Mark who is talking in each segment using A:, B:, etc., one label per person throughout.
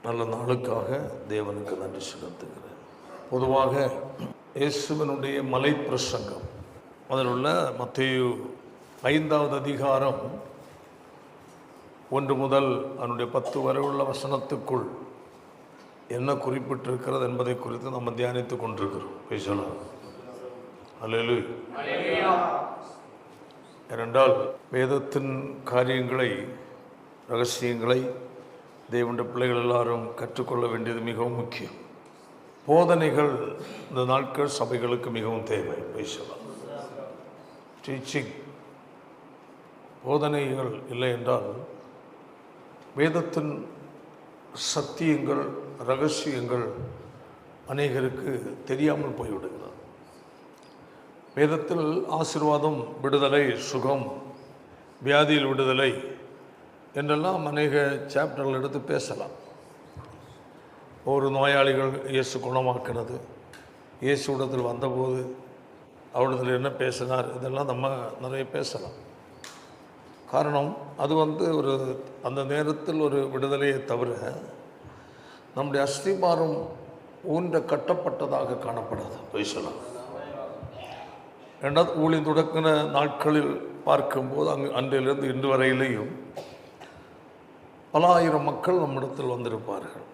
A: நல்ல நாளுக்காக தேவனுக்கு நன்றி செலுத்துகிறேன். பொதுவாக இயேசுவினுடைய மலை பிரசங்கம் அதில் உள்ள மத்தேயு 5வது அதிகாரம் 1 முதல் அதனுடைய 10 வரை உள்ள வசனத்துக்குள் என்ன குறிப்பிட்டிருக்கிறது என்பதை குறித்து நம்ம தியானித்து கொண்டிருக்கிறோம். பேசலாம். அல்லேலூயா. ஏனென்றால் வேதத்தின் காரியங்களை, ரகசியங்களை தேவனுடைய பிள்ளைகள் எல்லாரும் கற்றுக்கொள்ள வேண்டியது மிகவும் முக்கியம். போதனைகள் இந்த நாட்கள் சபைகளுக்கு மிகவும் தேவை. பேசலாம். டீச்சிங், போதனைகள் இல்லை என்றால் வேதத்தின் சத்தியங்கள், ரகசியங்கள் அநேகருக்கு தெரியாமல் போய்விடுகிறது. வேதத்தில் ஆசீர்வாதம், விடுதலை, சுகம், வியாதியில் விடுதலை என்றெல்லாம் அநேக சாப்டர்கள் எடுத்து பேசலாம். ஒரு நோயாளிகள் இயேசு குணமாக்கினது, இயேசு இடத்தில் வந்தபோது அவரிடத்தில் என்ன பேசினார், இதெல்லாம் நம்ம நிறைய பேசலாம். காரணம், அது ஒரு அந்த நேரத்தில் ஒரு விடுதலையை தவிர நம்முடைய அஸ்திபாரம் ஊன்ற கட்டப்பட்டதாக காணப்படாது. பேசலாம். ரெண்டாவது, ஊழி தொடக்கின நாட்களில் பார்க்கும்போது அன்றிலிருந்து இன்று வரையிலேயும் பல ஆயிரம் மக்கள் நம்மிடத்தில் வந்திருப்பார்கள்.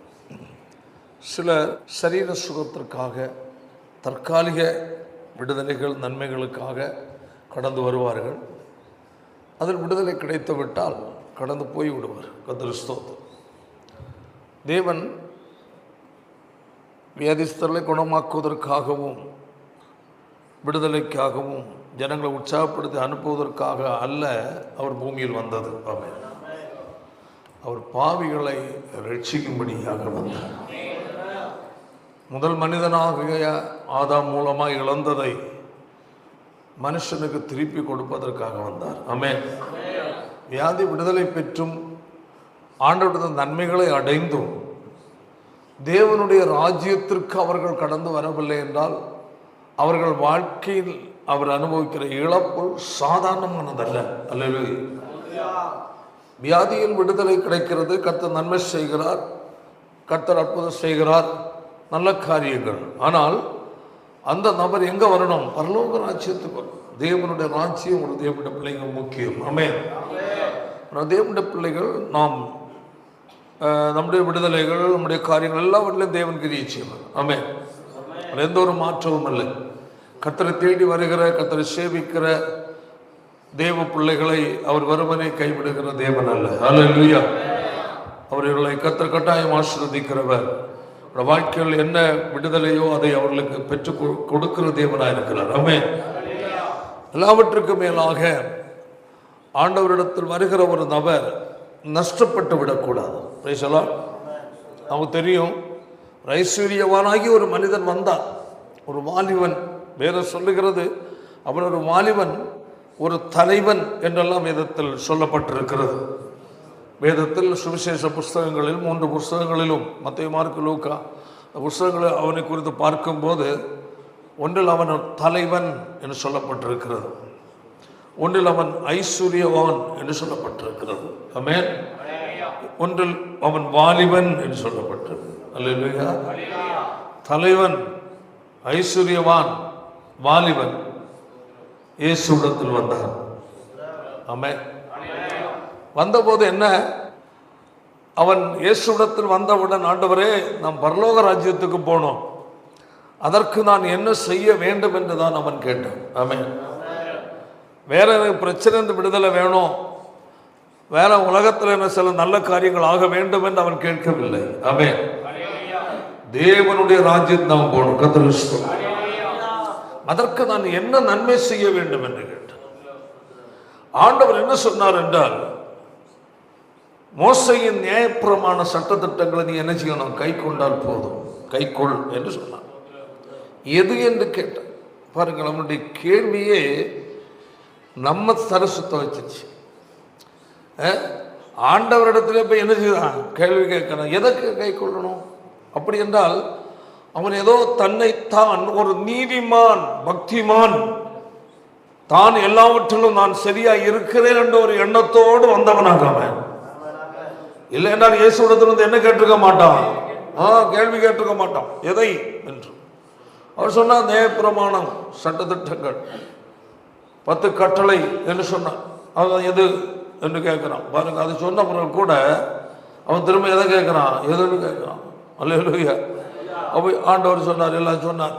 A: சில சரீர சுகத்திற்காக, தற்காலிக விடுதலைகள், நன்மைகளுக்காக கடந்து வருவார்கள். அதில் விடுதலை கிடைத்து விட்டால் கடந்து போய் விடுவார். கர்த்தருக்கு ஸ்தோத்திரம். தேவன் வியாதிஸ்தர்களை குணமாக்குவதற்காகவும் விடுதலைக்காகவும் ஜனங்களை உற்சாகப்படுத்தி அனுப்புவதற்காக அல்ல அவர் பூமியில் வந்தது. ஆமென். அவர் பாவிகளை ரட்சிக்கும்படியாக வந்தார். முதல் மனிதனாகிய ஆதாம் மூலமாக இழந்ததை மனுஷனுக்கு திருப்பி கொடுப்பதற்காக வந்தார். ஆமென். வியாதி விடுதலை பெற்றும் ஆண்டவருடைய நன்மைகளை அடைந்தும் தேவனுடைய ராஜ்யத்திற்கு அவர்கள் கடந்து வரவில்லை என்றால் அவர்கள் வாழ்க்கையில் அவர் அனுபவிக்கிற இழப்பு சாதாரணமானதல்ல. அல்லேலூயா. வியாதியில் விடுதலை கிடைக்கிறது. கர்த்தர் நன்மை செய்கிறார், கர்த்தர் அற்புதம் செய்கிறார், நல்ல காரியங்கள். ஆனால் அந்த நபர் எங்கே வரணும்? பரலோக ராஜ்யத்துக்கு வரணும். தேவனுடைய ராஜ்யம் ஒரு தேவனுடைய பிள்ளைகள் முக்கியம். ஆமென். தேவனுடைய பிள்ளைகள் நாம் நம்முடைய விடுதலைகள், நம்முடைய காரியங்கள் எல்லாவற்றிலும் தேவன் கிரியை செய்வார். ஆமென். எந்த ஒரு மாற்றமும் இல்லை. கர்த்தரை தேடி வருகிற, கர்த்தரை சேவிக்கிற தேவ பிள்ளைகளை அவர் வருவனை கைவிடுகிற தேவன் அல்ல. அல்லேலூயா. அவர்களை கர்த்தர் கட்டாயம் ஆசீர்வதிக்கிறவர். வாழ்க்கையில் என்ன விடுதலையோ அதை அவர்களுக்கு பெற்றுக் கொடுக்கிற தேவனாக இருக்கிறார். ஆமென். எல்லாவற்றுக்கும் மேலாக ஆண்டவரிடத்தில் வருகிற ஒரு நபர் நஷ்டப்பட்டு விடக்கூடாது. பேசலாம். நமக்கு தெரியும், ஐஸ்வர்யவானாகி ஒரு மனிதன் வந்தான், ஒரு வாலிபன். வேதம் சொல்லுகிறது அவன் ஒரு வாலிபன், ஒரு தலைவன் என்றெல்லாம் வேதத்தில் சொல்லப்பட்டிருக்கிறது. வேதத்தில் சுவிசேஷ புஸ்தகங்களில் 3 புஸ்தகங்களிலும், மத்தேயு, மார்க்கு, லூக்கா புஸ்தகங்களில் அவனை குறித்து பார்க்கும்போது ஒன்றில் அவன் தலைவன் என்று சொல்லப்பட்டிருக்கிறது, ஒன்றில் அவன் ஐஸ்வர்யவான் என்று சொல்லப்பட்டிருக்கிறது. ஆமென். ஒன்றில் அவன் வாலிபன் என்று சொல்லப்பட்டிருக்கிறது. அல்லேலூயா. தலைவன், ஐஸ்வர்யவான், வாலிபன் இயேசுவிடத்தில் வந்தார். ஆமென். வந்தபோது என்ன, அவன் இயேசுவிடத்தில் வந்தவுடன், ஆண்டவரே, நாம் பரலோக ராஜ்யத்துக்கு போனோம், அதற்கு நான் என்ன செய்ய வேண்டும் என்று தான் அவன் கேட்டான். ஆமென். வேற பிரச்சனை, விடுதலை வேணும், வேற உலகத்தில் என்ன சில நல்ல காரியங்கள் ஆக வேண்டும் என்று அவன் கேட்கவில்லை. ஆமென். தேவனுடைய ராஜ்யத்தை நாம் போகணும். கர்த்தருக்கு ஸ்தோத்திரம். அதற்கு நான் என்ன நன்மை செய்ய வேண்டும் என்று கேட்டான். ஆண்டவர் என்ன சொன்னார் என்றால், மோசையின் நியாயப்பிரமாண சட்டத்திட்டங்களை நீ என்ன செய்யணும்? கை கொண்டால் போதும், கை கொள் என்று சொன்னார். எது என்று கேட்டார். பாருங்கள், நம்முடைய கேள்வியே நம்ம சரசுத்த வச்சிருச்சு. ஆண்டவரிடத்துல போய் என்ன செய்யலாம்? கேள்வி கேட்கணும். எதற்கு கை கொள்ளணும்? அப்படி என்றால் அவன் ஏதோ தன்னைத்தான் ஒரு நீதிமான், பக்திமான், தான் எல்லாவற்றிலும் நான் சரியா இருக்கிறேன் என்ற ஒரு எண்ணத்தோடு வந்தவனாக அவன். இல்லை என்றால் இயேசுவிடத்திலிருந்து என்ன கேட்டிருக்க மாட்டான்? கேள்வி கேட்டிருக்க மாட்டான். எதை என்று அவர் சொன்னார். நியாயப்பிரமாணம், சட்டத்திட்டங்கள், 10 கட்டளை என்று சொன்னான். அவன் எது என்று கேட்கிறான் பாருங்க. அது சொன்ன பிறகு கூட அவன் திரும்ப எதை கேட்கிறான்? எதுன்னு கேட்கிறான். அல்லேலூயா. அப்போ ஆண்டவர் சொன்னார், எல்லாம் சொன்னார்.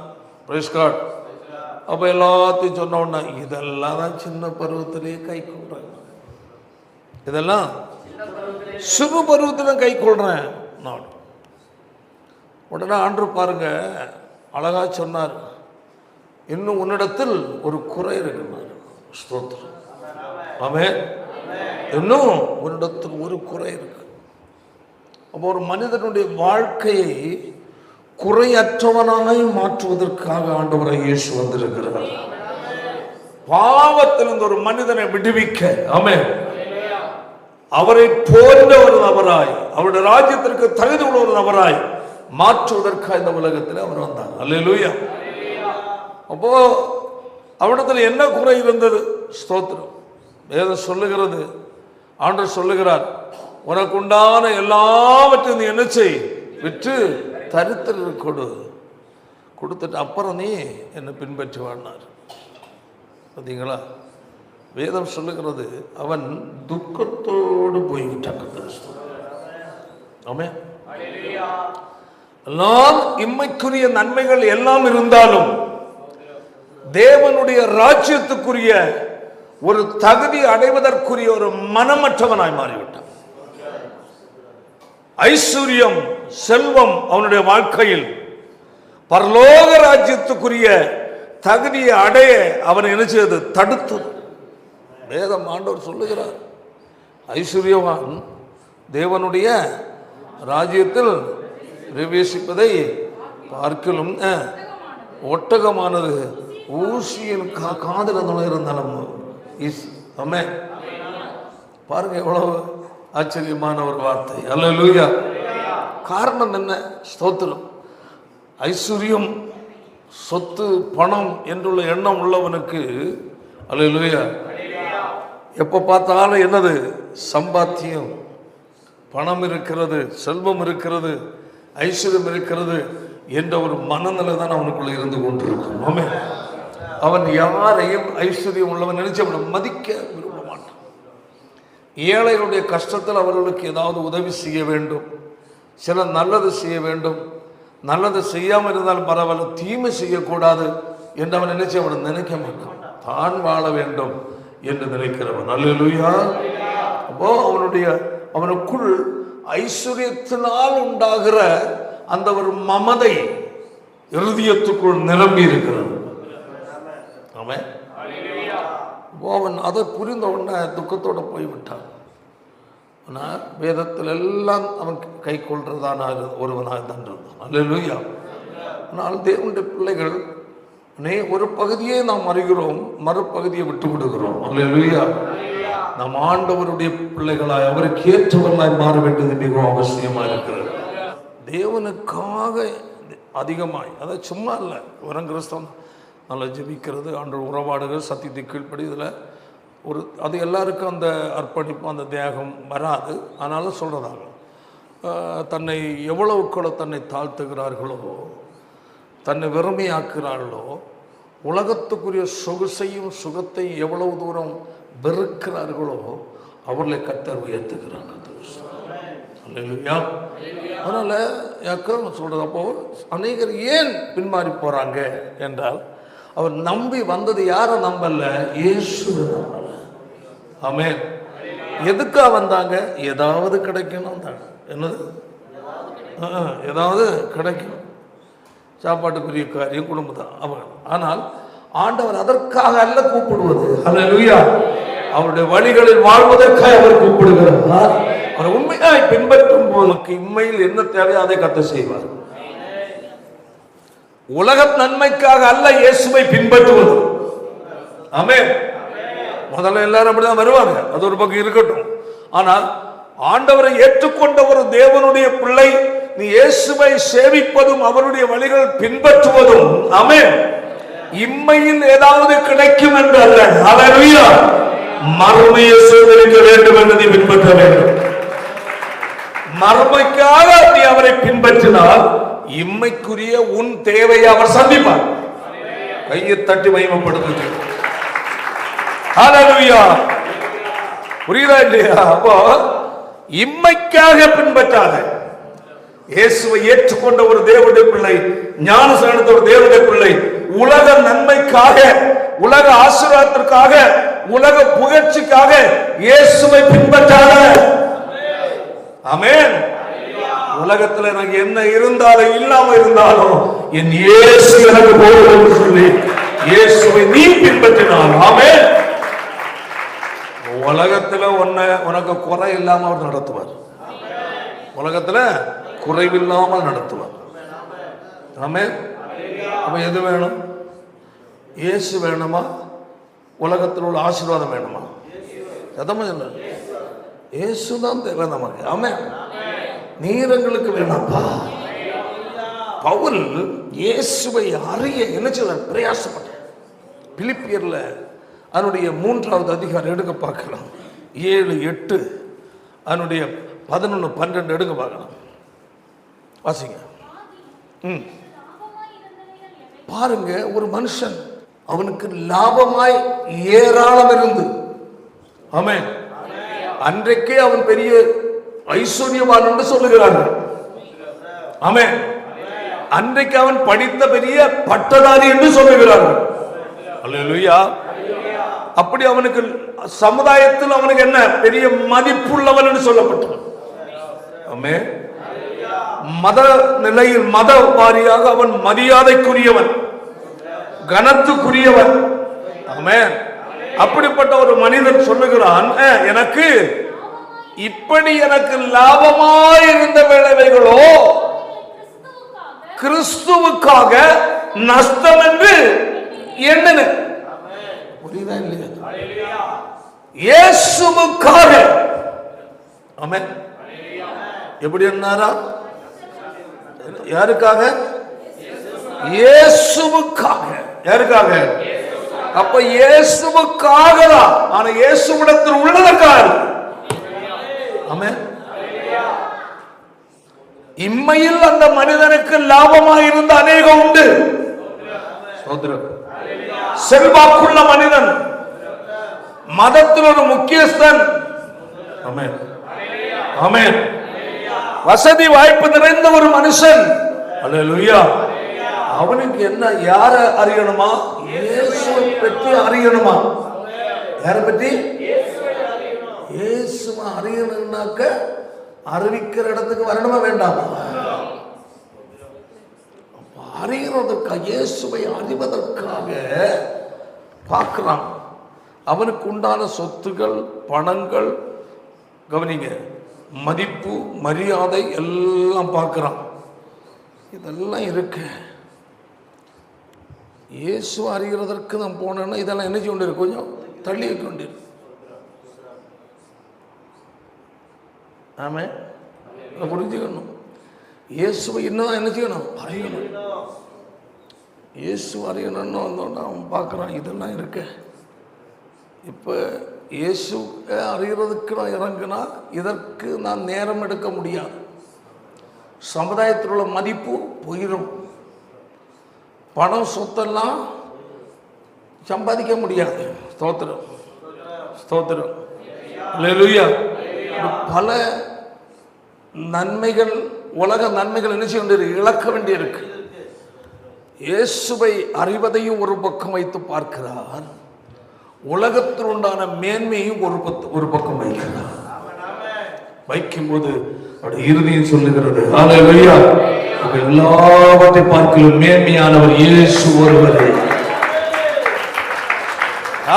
A: Praise God. அப்போ எல்லாத்தையும் சொன்ன உடனே இதெல்லாம் தான் சின்ன பருவத்திலேயே கை கொள்றேன், இதெல்லாம் சிறு பருவத்தில் கை கொள்றேன் நான். உடனே ஆண்டவர் பாருங்க அழகா சொன்னார், இன்னும் உன்னிடத்தில் ஒரு குறை இருக்கிறார். ஸ்தோத்திரம். ஆமென். இன்னும் உன்னிடத்தில் ஒரு குறை இருக்கு. அப்போ ஒரு மனிதனுடைய வாழ்க்கையை குறையற்றவனாய் மாற்றுவதற்காக ஆண்டவராய் இயேசு வந்திருக்கிறார். பாவத்திலிருந்து ஒரு மனிதனை விடுவிக்க, ஆமென், அவரை போன்ற ஒரு நபராய், அவருடைய ராஜ்யத்திற்கு தகுதி உள்ள ஒரு நபராய் மாற்றுவதற்காக இந்த உலகத்தில் அவர் வந்தார். அல்லேலூயா. அப்போ அவரிடத்தில் என்ன குறை இருந்தது? ஸ்தோத்திரம். வேதம் சொல்லுகிறது, ஆண்டவர் சொல்லுகிறார், உனக்குண்டான எல்லாவற்றையும் நீ என்ன செய், விற்று தரித்திரருக்கு கொடு, கொடுத்துட்டு அப்புறம் நீ என்னை பின்பற்றி வாழ்னார். பார்த்தீங்களா? வேதம் சொல்லுகிறது, அவன் துக்கத்தோடு போய்விட்டான். ஆமென். எல்லாம் இம்மைக்குரிய நன்மைகள் எல்லாம் இருந்தாலும் தேவனுடைய ராஜ்யத்துக்குரிய ஒரு தகுதி அடைவதற்குரிய ஒரு மனமற்றவனாய் மாறிவிட்டான். ஐஸ்வர்யம், செல்வம் அவனுடைய வாழ்க்கையில் பரலோக ராஜ்யத்துக்குரிய தகுதியை அடைய அவன் என்ன செய்தது? தடுத்தது. வேதம் ஆண்டவர் சொல்லுகிறார், ஐஸ்வர்யவான் தேவனுடைய ராஜ்யத்தில் பிரவேசிப்பதை பார்க்கலும் ஒட்டகமானது ஊசியின் காதில் நுழையிருந்தாலும். ஆமென். பாருங்க எவ்வளவு ஆச்சரியமான ஒரு வார்த்தை. அல்லேலூயா. காரணம் என்ன? ஸ்தோத்திரம். ஐஸ்வர்யம், சொத்து, பணம் என்றுள்ள எண்ணம் உள்ளவனுக்கு, அல்லேலூயா, எப்போ பார்த்தாலும் என்னது? சம்பாத்தியம், பணம் இருக்கிறது, செல்வம் இருக்கிறது, ஐஸ்வர்யம் இருக்கிறது என்ற ஒரு மனநிலை தான் அவனுக்குள்ள இருந்து கொண்டிருக்கும். ஆமென். அவன் யாரையும் ஐஸ்வர்யம் உள்ளவன் நினைச்சு அவனை மதிக்க விரும்ப மாட்டான். ஏழைகளுடைய கஷ்டத்தில் அவர்களுக்கு ஏதாவது உதவி செய்ய வேண்டும், சில நல்லது செய்ய வேண்டும், நல்லது செய்யாமல் இருந்தாலும் பரவாயில்ல, தீமை செய்யக்கூடாது என்று அவன் நினைச்சு அவன் நினைக்க மாட்டான். தான் வாழ வேண்டும் என்று நினைக்கிறவன். அல்லேலூயா. அப்போ அவனுக்குள் ஐஸ்வர்யத்தினால் உண்டாகிற அந்த ஒரு மமதை இருதயத்துக்குள் நிரம்பி இருக்கிறது. ஆமென். அவன் அதை புரிந்த உடனே துக்கத்தோடு போய்விட்டான். ஆனால் வேதத்தில் எல்லாம் அவன் கை கொள்றதான ஒருவனாக தான் இருந்தான். அல்லேலூயா. ஆனால் தேவனுடைய பிள்ளைகள் ஒரு பகுதியை நாம் அறிகிறோம், மறுபகுதியை விட்டு விடுகிறோம். அல்லேலூயா. நாம் ஆண்டவருடைய பிள்ளைகளாய் அவருக்கு ஏற்றவர்களாய் மாற வேண்டியது மிகவும் அவசியமாக இருக்கிறது. தேவனுக்காக அதிகமாய், அதாவது சும்மா இல்லை, வரம் கிறிஸ்தவம் நல்லா ஜெபிக்கிறது, ஆண்டவர் உறவாடுகள், சத்தியத்தை கீழ்ப்படி, இதில் ஒரு அது எல்லாருக்கும் அந்த அர்ப்பணிப்பு, அந்த தியாகம் வராது. ஆனாலும் சொல்கிறதாக தன்னை எவ்வளவுக்குள்ள தன்னை தாழ்த்துகிறார்களோ, தன்னை வெறுமையாக்குகிறார்களோ, உலகத்துக்குரிய சொகுசையும் சுகத்தையும் எவ்வளவு தூரம் வெறுக்கிறார்களோ அவர்களை கர்த்தர் உயர்த்துகிறாங்க. அதனால் யாக்கோபு சொல்கிறது, அப்போ அநேகர் ஏன் பின்மாறி போகிறாங்க என்றால், அவர் நம்பி வந்தது யாரை நம்பல? இயேசுவை நம்பல. ஆமென். எதுக்காக வந்தாங்க? ஏதாவது கிடைக்கணும் தான். என்னது? ஏதாவது கிடைக்கும், சாப்பாட்டுக்குரிய காரியம், குடும்பம் தான் அவன். ஆனால் ஆண்டவர் அதற்காக அல்ல கூப்பிடுவது. அல்லேலூயா. அவருடைய வழிகளில் வாழ்வதற்காக அவர் கூப்பிடுகிறார். அவர் உண்மையாய் பின்பற்றும் போது இம்மையில் என்ன தேவையோ அதை கர்த்தர் செய்வார். உலக நன்மைக்காக அல்ல இயேசுவை பின்பற்றுவது. ஆமென். முதல்ல எல்லாரும் அப்படிதான் வருவாங்க, அது ஒரு பக்கம் இருக்கட்டும். ஆனால் ஆண்டவரை ஏற்றுக்கொண்ட ஒரு தேவனுடைய பிள்ளை, நீ இயேசுவை சேவிப்பதும் அவருடைய வழிகள் பின்பற்றுவதும், ஆமென், இம்மையில் ஏதாவது கிடைக்கும் என்று அல்ல. அல்லேலூயா. மறுமையை சேவிக்க வேண்டும் என்பதை பின்பற்ற வேண்டும். மறுமைக்காக நீ அவரை பின்பற்றினால் இம்மைக்குரிய உன் தேவையை அவர் சந்திப்பார். கையை தட்டி மகிமைப்படுத்து. ஹல்லேலூயா. புரியுதா இல்லையா? அப்போ இம்மைக்காக பின்பற்றாத, இயேசுவை ஏற்றுக்கொண்ட ஒரு தேவனுடைய பிள்ளை, ஞானஸ்நானத்த ஒரு தேவனுடைய பிள்ளை, உலக நன்மைக்காக, உலக ஆசீர்வாதத்திற்காக, உலக புகழ்ச்சிக்காக இயேசுவை பின்பற்றாத. ஆமென். உலகத்துல எனக்கு என்ன இருந்தாலும் இல்லாம இருந்தாலும் என் இயேசு எனக்கு போதும் என்று சொல்லி இயேசுவை நீ பின்பற்றினான். ஆமென். உலகத்துல உனக்கு குறை இல்லாம அவர் நடத்துவார். உலகத்துல குறைவில்லாமல் நடத்துவார். ஆமென். அப்ப எது வேணும்? இயேசு வேணுமா? உலகத்தில் உள்ள ஆசீர்வாதம் வேணுமா? இயேசுதான் தேவை நமக்கு. ஆமென். நீரங்களுக்கு வேணாப்பா. பவுல் இயேசுவை அறிய என்ன செய்தார்? பிரயாசப்பட்ட. பிலிப்பியர்ல அதனுடைய 3வது அதிகாரம் எடுக்க பார்க்கலாம். 7, 8 அதனுடைய 11, 12 எடுக்க பார்க்கலாம். வாசிங்க. பாருங்க, ஒரு மனுஷன் அவனுக்கு லாபமாய் ஏராளம் இருந்து, ஆமென், அன்றைக்கே அவன் பெரிய ஐஸ்வர்யவான் என்று சொல்லுகிறார்கள். ஆமென். அன்றைக்கு அவன் படித்த பெரிய பட்டதாரி என்று சொல்லுகிறார்கள். அல்லேலூயா. அப்படி அவனுக்கு சமுதாயத்தில் அவனுக்கு என்ன பெரிய மதிப்புள்ளவன் என்று சொல்லப்பட்டான். ஆமென். மத நிலையில் மத வாரியாக அவன் மரியாதைக்குரியவன், கனத்துக்குரியவன். ஆமென். அப்படிப்பட்ட ஒரு மனிதன் சொல்லுகிறான், எனக்கு இப்படி எனக்கு லாபமாயிருந்த வேலைகளோ கிறிஸ்துவுக்காக நஷ்டம் என்று எண்ணின. புரியுதா இல்லையா? இயேசுவுக்காக. ஆமென். எப்படி என்னாரா? யாருக்காக? இயேசுவுக்காக. யாருக்காக? அப்ப இயேசுவுக்காக தான். ஆனா இயேசுவிடத்தில் உள்ளதற்காக. ஆமென். இம்மையில் அந்த மனிதனுக்கு லாபமாக இருந்த அநேகம் உண்டு. செல்வாக்குள்ள மனிதன், மதத்தில் ஒரு முக்கியஸ்தன், ஆமென், ஆமென், வசதி வாய்ப்பு நிறைந்த ஒரு மனுஷன், அல்லேலூயா, அவனுக்கு என்ன, யார அறியணுமா? இயேசுவை பற்றி அறியணுமா? யாரை பற்றி? இயேசுவை அறியணும்னாக்க அறிவிக்கிற இடத்துக்கு வரணுமா வேண்டாமா? அறிகிறதற்காக, இயேசுவை அறிவதற்காக பார்க்கிறான். அவனுக்கு உண்டான சொத்துகள், பணங்கள், கவனிங்க, மதிப்பு, மரியாதை எல்லாம் பார்க்கிறான். இதெல்லாம் இருக்கு. இயேசு அறிகிறதற்கு நான் போனேன்னா இதெல்லாம் என்ன செய்ய கொண்டிருக்கு? கொஞ்சம் தள்ளி வைக்க வேண்டியிருக்கு. ஆமென். புரிஞ்சுக்கணும். இயேசுவை இன்னும் என்ன செய்யணும்? அறியணும். இயேசு அறியணும்னு வந்தோன்னா அவன் பார்க்குறான், இதெல்லாம் இருக்கு. இப்போ இயேசு அறிகிறதுக்கு நான் இறங்குனா இதற்கு நான் நேரம் எடுக்க முடியாது. சமுதாயத்தில் உள்ள மதிப்பு போயிடும். பணம், சொத்தெல்லாம் சம்பாதிக்க முடியாது. ஸ்தோத்திரம், ஸ்தோத்திரம், அல்லேலூயா. பல நன்மைகள், உலக நன்மைகள் என்ன செய்ய வேண்டியிருக்கு? இழக்க வேண்டியிருக்கு. இயேசுவை அறிவதையும் ஒரு பக்கம் வைத்து பார்க்கிறார், உலகத்தில் உண்டான மேன்மையும் ஒரு பக்கம் வைக்கிறார். வைக்கும்போது அவருடைய இறுதியும் சொல்லுகிறது, அல்லேலூயா, எல்லாவற்றை பார்க்கலும் மேன்மையானவர் இயேசு ஒருவரே.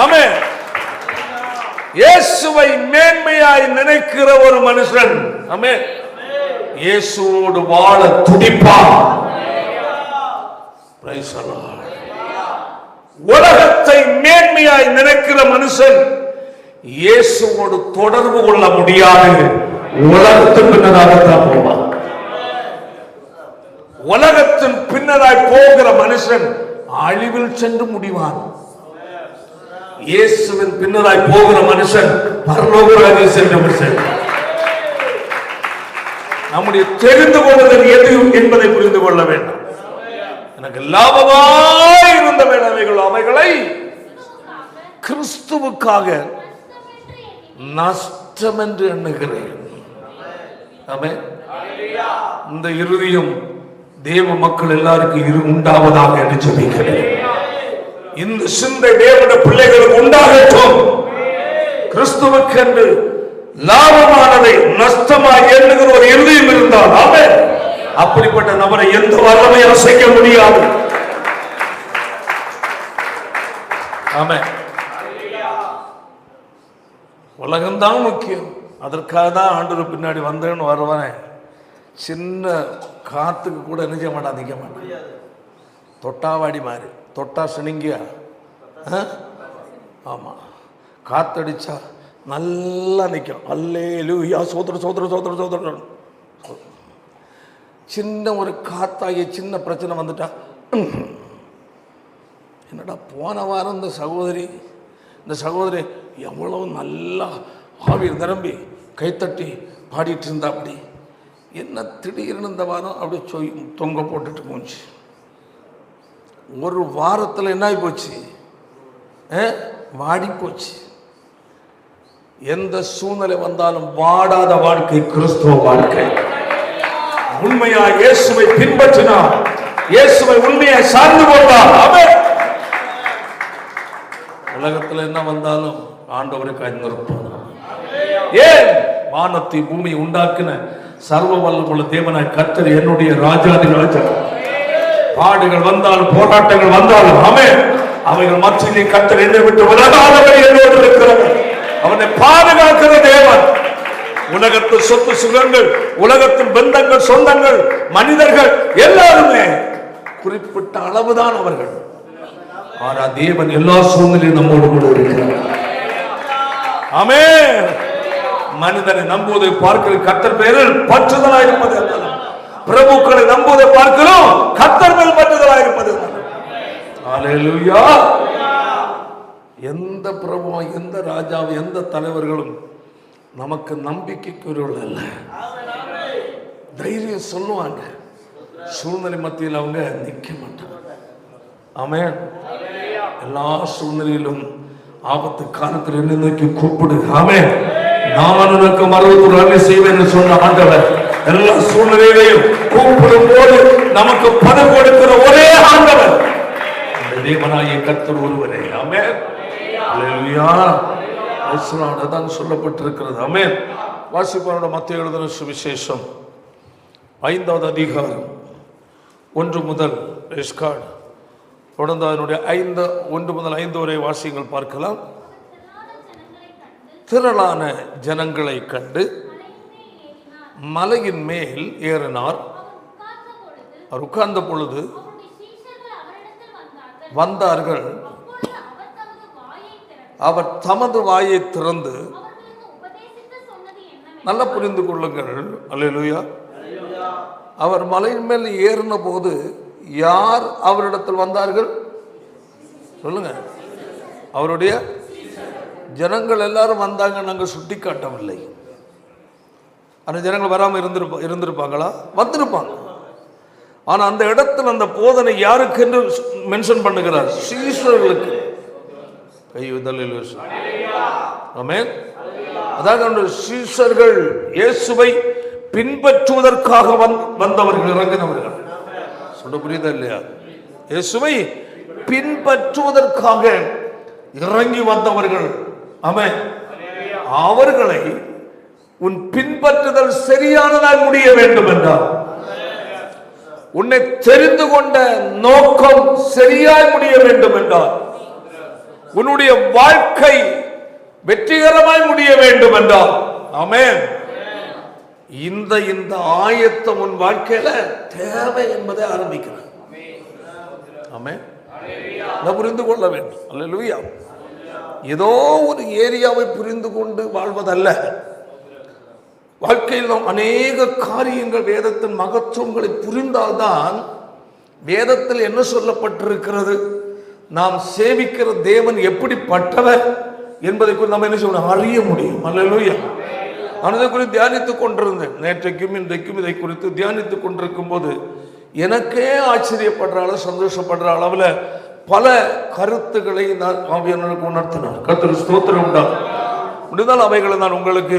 A: ஆமென். இயேசுவை மேன்மையாய் நினைக்கிற ஒரு மனுஷன், ஆமென், இயேசுவோடு வாழ துடிப்பான். Price the Lord. உலகத்தை மேன்மையாய் நினைக்கிற மனுஷன் இயேசுவோடு தொடர்பு கொள்ள முடியாது. உலகத்தின் பின்னராகத்தான் போவான். உலகத்தின் பின்னராய் போகிற மனுஷன் அழிவில் சென்று முடிவான். இயேசுவின் பின்னராய் போகிற மனுஷன் பரலோக ராஜ்யம் சென்று முடிவான். நம்முடைய தெரிந்து கொள்ளுதல் எது என்பதை புரிந்து கொள்ள வேண்டும். எனக்கு லாபமாய் இருந்த வேலைகள் அவைகளை கிறிஸ்துவுக்காக நஷ்டம் என்று எண்ணுகிறேன். ஆமென். இந்த இருதயம் தேவ மக்கள் எல்லாருக்கும் உண்டாவதாக என்று ஜெபிக்கிறேன். இந்த சிந்தை தேவனுடைய பிள்ளைகளுக்கு உண்டாகட்டும். கிறிஸ்துவுக்கு என்று லாபமானதை நஷ்டமாக எண்ணுகிற ஒரு இருதயம் இருந்தால் ஆமென், அப்படிப்பட்ட நபரை எந்த வல்லமை அசைக்க முடியாது. ஆமென். உலகம்தான் முக்கியம். அதற்காக தான் ஆண்டவர் பின்னாடி வந்தேன்னு வருவானே. சின்ன காத்துக்கு கூட நிற்க மாட்டான், நிற்க மாட்டான். தொட்டாவாடி மாதிரி, தொட்டா சினிங்கியா. ஆமா, காத்தடிச்சா நல்லா நிற்கும். அல்லேலூயா, சோதர சோதர சோதர சோதர. சின்ன ஒரு காத்தாகிய சின்ன பிரச்சனை வந்துட்டா, என்னடா போன வாரம் இந்த சகோதரி எவ்வளவு நல்லா ஆவியில் நிரம்பி கைத்தட்டி பாடிட்டு இருந்தா, அப்படி என்ன திடீர்னு இந்த வாரம் அப்படி தொங்க போட்டுட்டு போச்சு. ஒரு வாரத்தில் என்ன ஆகி போச்சு? வாடி போச்சு. எந்த சூழ்நிலை வந்தாலும் வாடாத வாழ்க்கை கிறிஸ்துவ வாழ்க்கை. உண்மையா இயேசுவை பின்பற்றினார், இயேசுவை உண்மையை சார்ந்து கொண்டார். ஆமென். உலகத்தில் என்ன வந்தாலும் ஆண்டவரை கைநிறுப்பார். ஏன்? வானத்தை பூமி உண்டாக்கின சர்வ வல்லமுள்ள தேவனாய் கர்த்தர் என்னுடைய ராஜாதி ராஜா. பாடுகள் வந்தாலும் போராட்டங்கள் வந்தாலும் ஆமென், அவைகள் மத்தியிலே கர்த்தர் என்னை விட்டு விலகாதபடி என்னோடு இருக்கிறவர். அவனை பாதுகாக்கிற தேவன். உலகத்து சொத்து சுகங்கள், உலகத்தின் பந்தங்கள், சொந்தங்கள், மனிதர்கள் எல்லாருமே குறிப்பிட்ட அளவுதான் அவர்கள். ஆனா தேவன் எல்லா சூழ்நிலையும் நம்மோடு கூட இருக்கிறார். ஆமென். மனிதனை நம்புவதை பார்க்கிறோம் கர்த்தர் பேரில் பற்றுதலாக இருப்பது அல்ல. பிரபுக்களை நம்புவதை பார்க்கிறோம் கர்த்தர் மேல் பற்றுதலாக இருப்பது. ஹல்லேலூயா. எந்த பிரபுவும், எந்த ராஜாவும், எந்த தலைவர்களும் நமக்கு நம்பிக்கைக்குரியவர்கள் அல்ல. தைரியம் சொல்லுவாங்க, சூழ்நிலை மத்தியில் அவங்க நிற்க மாட்டாங்க. ஆமென். எல்லா சூழ்நிலையிலும் ஆபத்து காலத்தில் என்ன நோக்கி கூப்பிடு. ஆமென். நான் உனக்கு மறுபடியும் நன்மை செய்வேன் என்று சொன்ன ஆண்டவர் எல்லா சூழ்நிலையிலையும் கூப்பிடும் போது நமக்கு பதம் கொடுக்கிற ஒரே ஆண்டவர் தேவனாகிய கர்த்தர் ஒருவரே. ஆமென். அல்லேலூயா. தான் சொல்லப்பட்டிருக்கிறது. ஆமென். வாசிப்போம். மத்தேயு எழுதின சுவிசேஷம் 5வது அதிகாரம் 1 முதல் தொடர்ந்து அதனுடைய 1 முதல் 5 வரை வாசியங்கள் பார்க்கலாம். திரளான ஜனங்களை கண்டு மலையின் மேல் ஏறினார். அவர் உட்கார்ந்த பொழுது வந்தார்கள். அவர் தமது வாயை திறந்து, நல்லா புரிந்து கொள்ளுங்கள். அல்லேலூயா. அவர் மலையின் மேல் ஏறின போது யார் அவரிடத்தில் வந்தார்கள்? சொல்லுங்க. அவருடைய ஜனங்கள் எல்லாரும் வந்தாங்க. நாங்கள் சுட்டி காட்டவில்லை. அந்த ஜனங்கள் வராமல் இருந்திருப்பாங்களா? வந்திருப்பாங்க. ஆனா அந்த இடத்துல அந்த போதனை யாருக்கு என்று மென்ஷன் பண்ணுகிறார்? சீஷர்களுக்கு. ஆமென். அதாவது சீஷர்கள் இயேசுவை பின்பற்றுவதற்காக வந்தவர்கள், இறங்கினவர்கள். சொல்ல புரியுதா இல்லையா? இயேசுவை பின்பற்றுவதற்காக இறங்கி வந்தவர்கள். ஆமென். அவர்களை உன் பின்பற்றுதல் சரியானதாய் முடிய வேண்டும் என்றார். உன்னை தெரிந்து கொண்ட நோக்கம் சரியாய் முடிய வேண்டும் என்றார். உன்னுடைய வாழ்க்கை வெற்றிகரமாய் முடிய வேண்டும் என்றார். ஆமென். இந்த ஆயத்தம் உன் வாழ்க்கையில தேவை என்பதை ஆரம்பிக்கிறார். ஆமென். புரிந்து கொள்ள வேண்டும். அல்லேலூயா. ஏதோ ஒரு ஏரியாவை புரிந்து கொண்டு வாழ்வதல்ல. வாழ்க்கையில் நாம் அநேக காரியங்கள், வேதத்தின் மகத்துவங்களை புரிந்தால்தான் வேதத்தில் என்ன சொல்லப்பட்டிருக்கிறது, நாம் சேவிக்கிற தேவன் எப்படிப்பட்டவர் என்பதை நம்ம என்ன செய்யணும், அறிய முடியும். அல்லேலூயா. நான் இதை குறித்து தியானித்துக் கொண்டிருந்தேன். நேற்றைக்கும் இன்றைக்கும் இதை குறித்து தியானித்துக் கொண்டிருக்கும் போது எனக்கே ஆச்சரியப்படுற அளவு, சந்தோஷப்படுற அளவில் பல கருத்துக்களை நான் ஆவியானவருக்கு உணர்த்தினார். கர்த்தருக்கு ஸ்தோத்திரம் உண்டாகும். முடிந்தால் அவைகளை நான் உங்களுக்கு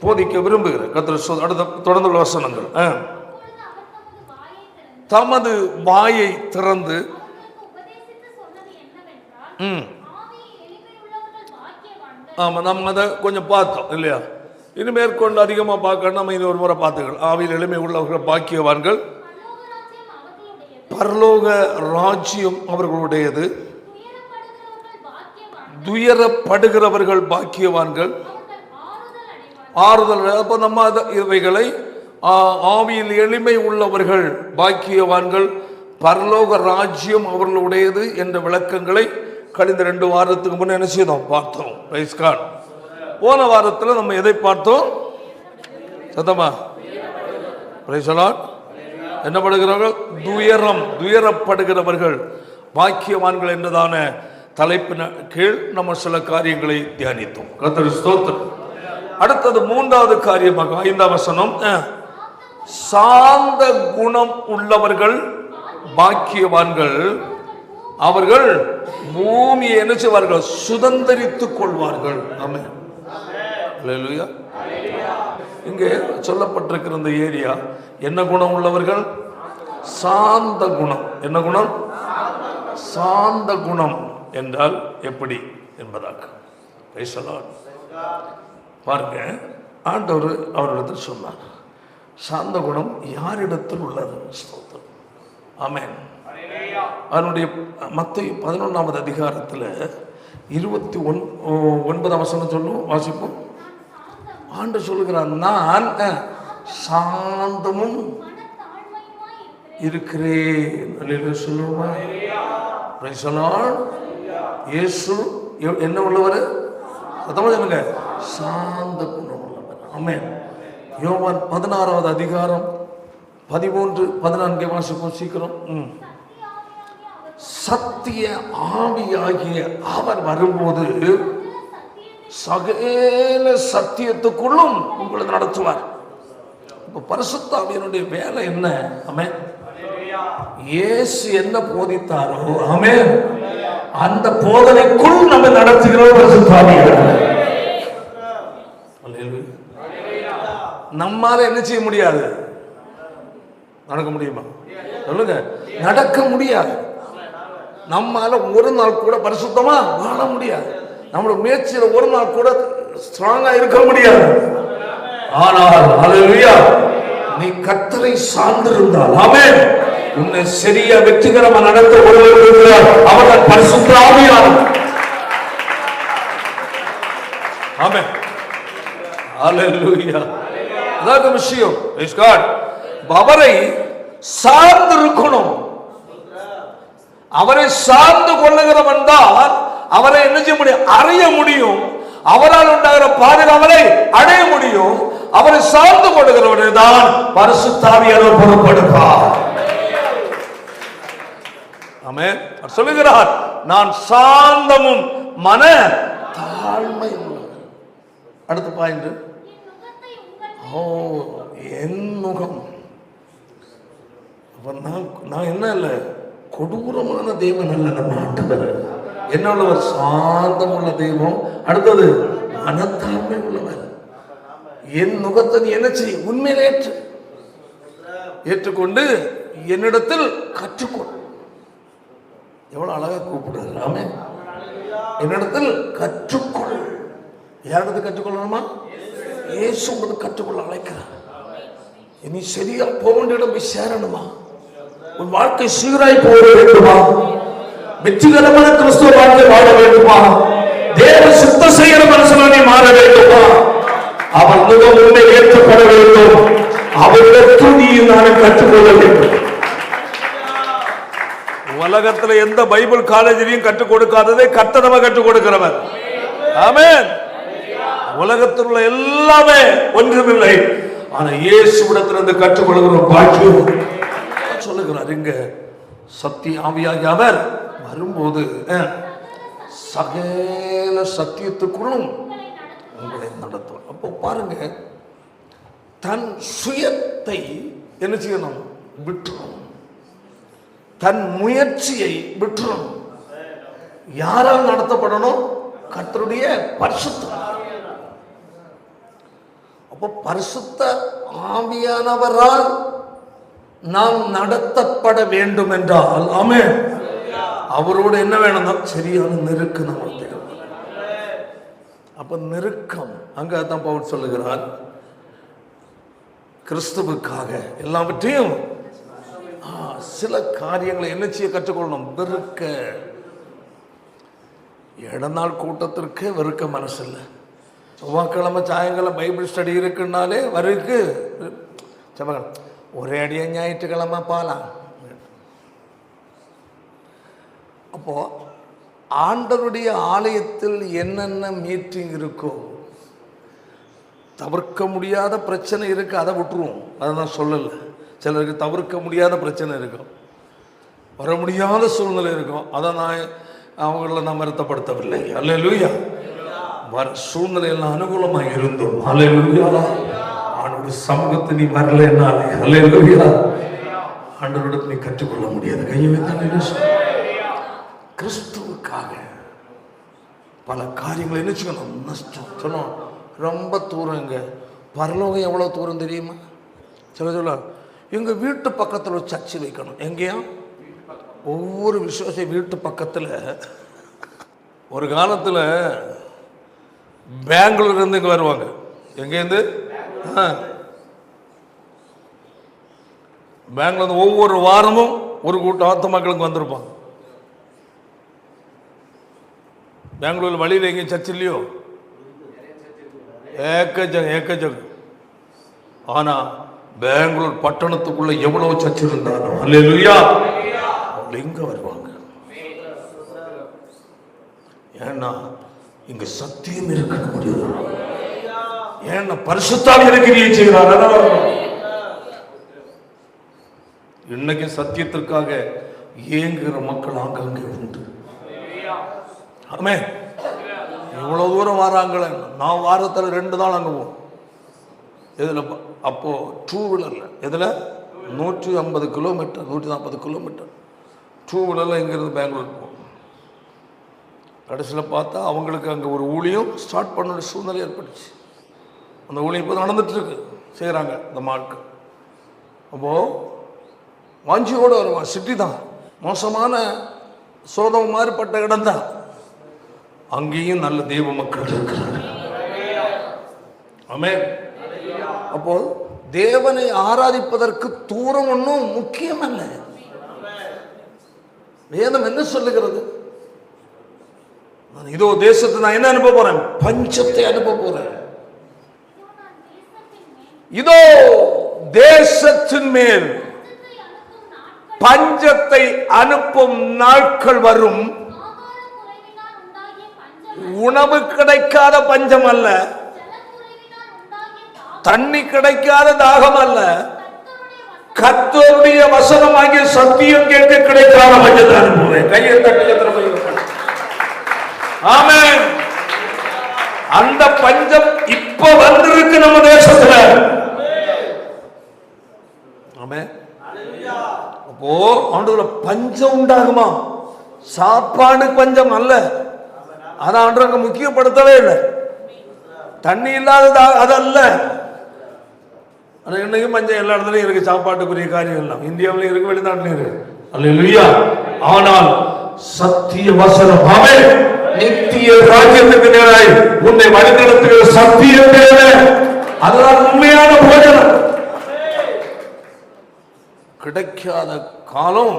A: போதிக்க விரும்புகிறேன். கர்த்தருக்கு அடுத்த தொடர்ந்துள்ள வசனங்கள். தமது வாயை திறந்து ஆமா, நம்ம அதை கொஞ்சம் பார்த்தோம் இல்லையா? இனி மேற்கொண்டு அதிகமாக பார்க்க நம்ம இனி ஒரு முறை பார்த்துக்கலாம். ஆவியில் எளிமை உள்ளவர்கள் பாக்கியவான்கள், பரலோக ராஜ்யம் அவர்களுடையது, துயரப்படுகிறவர்கள் பாக்கியவான்கள், ஆறுதல். அப்போ நம்ம இவைகளை ஆவியில் எளிமை உள்ளவர்கள் பாக்கியவான்கள், பரலோக ராஜ்யம் அவர்களுடையது என்ற விளக்கங்களை கழிந்த 2 வாரத்துக்கு முன்னே என்ன செய்தோம், பார்த்தோம். Praise God. போன வாரத்தில் நம்ம எதை பார்த்தோம்? சத்தமா பிரைஸ் லார்ட். என்ன படுகிறவர்கள்? துயரப்படுகிறவர்கள் பாக்கியவான்கள் என்றதான தலைப்பின் கீழ் நம்ம சில காரியங்களை தியானித்தோம். கர்த்தருக்கு ஸ்தோத்திரம். அடுத்தது 3வது காரியமாக 5ஆம் வசனம், சாந்த குணம் உள்ளவர்கள் பாக்கியவான்கள், அவர்கள் பூமியை என்ன செய்வார்கள்? சுதந்தரித்துக் கொள்வார்கள். ஆமென். அல்லேலூயா. இங்கே சொல்லப்பட்டிருக்கிற இந்த ஏரியா என்ன குணம் உள்ளவர்கள்? சாந்த குணம். என்ன குணம்? சாந்த குணம் என்றால் எப்படி என்பதாக பாருங்க. ஆண்டவர் அவரிடத்தில் சொன்னார், சாந்த குணம் யாரிடத்தில் உள்ளது? ஆமென். அதனுடைய மத்தேயு 11ஆம் அதிகாரத்தில் 29ஆம் வசனம் சொல்லும், வாசிப்போம். ஆண்டவர் சொல்லுகிறார், நான் சாந்தமும் இருக்கிறேன். சொல்லுவார் இயேசு என்ன உள்ளவர்? சொல்லுங்க, சாந்த குணம் உள்ளவர். ஆமென். யோவான் 16ஆம் அதிகாரம் 13-14 வாசிப்போம் சீக்கிரம். சத்திய ஆவியாகிய அவர் வரும்போது சகல சத்தியத்துக்குள்ளும் உங்களை நடத்துவார். இப்ப பரிசுத்த ஆவியினுடைய வேலை என்ன? ஆமென். இயேசு என்ன போதித்தாரோ ஆமென், அந்த போதனைக்குள் நம்ம நடத்துகிறோம். பரிசுத்த ஆவியானவர் நம்மால என்ன செய்ய முடியாது? நடக்க முடியுமா? சொல்லுங்க. நடக்க முடியாது. நம்மால ஒரு நாள் கூட பரிசுத்தமா வாழ முடியாது. நம்மளோட முயற்சியில ஒரு நாள் கூட ஸ்ட்ராங்கா இருக்க முடியாது. ஆனால் ஹல்லேலூயா, நீ கர்த்தரை சார்ந்திருந்தால் ஆமென், உன்னை சரியா வெற்றிகரமா நடத்த ஒருவர் இருக்கிறார். அவர் பரிசுத்த ஆவியானவர். ஆமென். ஹல்லேலூயா. அதாவது விஷயம் பிரைஸ் காட். அவரை சார்ந்திருக்கணும். அவரை சார்ந்து கொள்ளுகிறவன் தான் அவரை என்ன செய்ய முடியும்? அறிய முடியும். அவரால் உண்டாகிற பாதுகாவலை அடைய முடியும். அவரை சார்ந்து கொள்ளுகிறவனை தான் பரிசுத்த ஆவியானவர் பொறுப்பெடுப்பார். ஆமென். சொல்லுகிறார், நான் சாந்தமும் மன தாழ்மையும். அடுத்த பாயிண்ட், என் முகம். நான் என்ன இல்ல, கொடூரமான தெய்வம் அல்ல. நம்ம ஆண்டவர் என்ன உள்ளவர்? சாந்தம் உள்ள தெய்வம். அடுத்தது மனத்தாழ்மை உள்ளவர். என் முகத்தை நீ என்ன செய்ய? உண்மையிலே ஏற்றுக்கொண்டு என்னிடத்தில் கற்றுக்கொள். எவ்வளவு அழகா கூப்பிடுறாரு. ஆமென். என்னிடத்தில் கற்றுக்கொள். யாரிடத்தில் கற்றுக்கொள்ளணுமா? இயேசு கற்றுக்கொள்ள அழைக்கிறார். நீ சரியா போக வேண்டிய இடம் போய் சேரணுமா? உன் வாழ்க்கை சீராய் போக வேண்டுமா? வெற்றிகரமான கிறிஸ்துவ வாழ்க்கை வாழ வேண்டுமா? தேவ சித்த செய்கிற மனுஷனாக மாற வேண்டுமா? அவர் முகம் உன்னை ஏற்றப்பட வேண்டும். அவரிடத்தில் நீ நான் கற்றுக்கொள்ள வேண்டும். உலகத்துல எந்த பைபிள் காலேஜிலையும் கற்றுக் கொடுக்காததை கர்த்தர் நமக்கு கற்றுக் கொடுக்கிறவர். ஆமென். உலகத்தில் உள்ள எல்லாமே ஒன்றுமில்லை, ஆனா இயேசுவிடத்திலிருந்து கற்றுக்கொள்கிற பாக்கியம் சொல்லுகிறார். இங்க சத்திய ஆவியாகிய அவர் வரும்போது சகல சத்தியத்துக்குள்ளும் உங்களை நடத்துவார். அப்போ பாருங்க, தன் சுயத்தை என்ன செய்யணும்? விட்டுறணும். தன் முயற்சியை விட்டுறணும். யாரால் நடத்தப்படணும்? கர்த்தருடைய பரிசுத்த. அப்போ பரிசுத்த ஆவியானவரால் நாம் நடத்தப்பட வேண்டும் என்றால், ஆமென், அவரோடு என்ன வேணும்னா சரியான நெருக்கம் நமக்கு தேவை. அப்ப நெருக்கம், அங்க தான் பவுல் சொல்லுகிறார், கிறிஸ்துவுக்காக எல்லாவற்றையும் சில காரியங்களை என்ன செய்ய கற்றுக்கொள்ளணும்? வெறுக்க. 7 நாள் கூட்டத்திற்கு வெறுக்க மனசு இல்லை. செவ்வாய்க்கிழமை சாயங்காலம் பைபிள் ஸ்டடி இருக்குன்னாலே வருக்கு செவ்வாய்க்கிழமை ஒரே அடியா ஞாயிற்றுக்கிழமை பாலாம். அப்போ ஆண்டவருடைய ஆலயத்தில் என்னென்ன மீட்டிங் இருக்கோ, தவிர்க்க முடியாத பிரச்சனை இருக்கு, அதை விட்டுருவோம். அதை நான் சொல்லலை. சிலருக்கு தவிர்க்க முடியாத பிரச்சனை இருக்கும், வர முடியாத சூழ்நிலை இருக்கும். அதை நான் அவங்கள நான் வருத்தப்படுத்தவில்லை. அல்லேலூயா. வர சூழ்நிலையெல்லாம் அனுகூலமாக இருந்தோம். அல்லேலூயா. ஆண்டவருடைய சமூகத்தை நீ வரலைன்னாலே, அல்லேலூயா, ஆண்டவரிடத்தை நீ கற்றுக்கொள்ள முடியாது. கையை வைத்து கிறிஸ்துவுக்காக பல காரியங்களை என்ன செய்யணும்? நஷ்டம் சொன்னோம். ரொம்ப தூரங்க. பரலோகம் எவ்வளோ தூரம் தெரியுமா? சொல்ல எங்கள் வீட்டு பக்கத்தில் ஒரு சர்ச்சு வைக்கணும். எங்கேயா? ஒவ்வொரு விசுவாச வீட்டு பக்கத்தில். ஒரு காலத்தில் பெங்களூர்லேருந்து இங்கே வருவாங்க. எங்கேருந்து? பெங்களூர் ஒவ்வொரு வாரமும் ஒரு கூட்டம் ஆத்த மக்களுக்கு வந்திருப்பாங்க. பெங்களூர் வழியில் எங்கேயும் சர்ச் இல்லையோ? ஏக்கஜகம். ஆனா பெங்களூர் பட்டணத்துக்குள்ள எவ்வளவு சர்ச் இருந்தாலும் அல்லேலூயா அவங்க எங்க வருவாங்க? ஏன்னா இங்க சத்தியம் இருக்க முடியாது. ஏன்னா பரிசுத்தாவியாக கிரியை செய்கிறார். இன்னைக்கு சத்தியத்திற்காக ஏங்குகிற மக்கள் அங்கங்கே உண்டு. ஆமே, இவ்வளவு தூரம் வராங்களே. நான் வாரத்தில் 2 நாள் அங்கே போவோம். எதில்? அப்போ 2 வீலரில். எதில்? 150 கிலோமீட்டர், 140 கிலோமீட்டர் 2 வீலரில் இங்கேருந்து பெங்களூருக்கு போவோம். கடைசியில் பார்த்தா அவங்களுக்கு அங்கே ஒரு ஊழியம் ஸ்டார்ட் பண்ண சூழ்நிலை ஏற்பட்டுச்சு. அந்த ஊழியம் இப்போ நடந்துட்டு இருக்கு, செய்கிறாங்க இந்த மாட்கள். அப்போது வாஞ்சியோடு வருவான். சிட்டி தான், மோசமான சோதம் மாதிரிப்பட்ட இடம் தான். அங்கேயும் நல்ல தெய்வ மக்கள் இருக்கிறார்கள். ஆமென். அப்போ தேவனை ஆராதிப்பதற்கு தூரம் ஒன்றும் முக்கியம் அல்ல. வேதம் என்ன சொல்லுகிறது? இதோ தேசத்தை நான் என்ன அனுப்ப போறேன்? பஞ்சத்தை அனுப்ப போறேன். இதோ தேசத்தின் மேல் பஞ்சத்தை அனுப்பும் நாட்கள் வரும். உணவு கிடைக்காத பஞ்சம் அல்ல, தண்ணி கிடைக்காத தாகம் அல்ல, கர்த்தருடைய வசனமாகிய சத்தியம் கேட்க கிடைக்காத பஞ்சத்தை அனுப்புவேன். கையை தட்டி ஆமென். அந்த பஞ்சம் இப்ப வந்திருக்கு நம்ம தேசத்துல. ஆமென். அப்போ ஆண்டவரே பஞ்சம் உண்டாகுமா? சாப்பாடு பஞ்சம் அல்ல. அதான் ஆண்டவங்க முக்கியப்படுத்தவே இல்லை. தண்ணி இல்லாத அதல்ல. ஆனால் இன்னைக்கும் பஞ்சம் எல்லா இடத்துலையும் இருக்கு. சாப்பாட்டுக்குரிய காரியம் எல்லாம் இந்தியாவிலையும் இருக்கு, வெளிநாட்டிலையும் இருக்கு. அல்லேலூயா. ஆனால் சத்திய வசனம், ஆமென், நித்திய ராஜ்யத்துக்கு நேராய் உன்னை வழிநடத்துகிற சத்தியம் தேவை. அதுதான் உண்மையான போஜனம். கிடைக்காத காலம்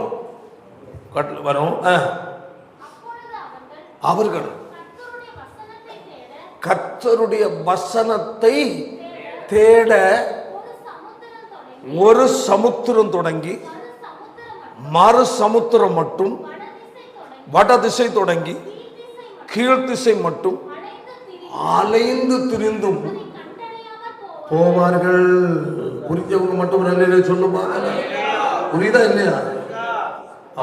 A: வரும். அவர்கள் கர்த்தருடைய வசனத்தை தேட ஒரு சமுத்திரம் தொடங்கி மறு சமுத்திரம் மட்டும், வடதிசை தொடங்கி கீழ்த்திசை மட்டும் அலைந்து திரிந்தும் போவார்கள். புரிஞ்சவங்க மட்டும் நல்ல சொல்லுவாங்க. புரியுதா இல்லையா?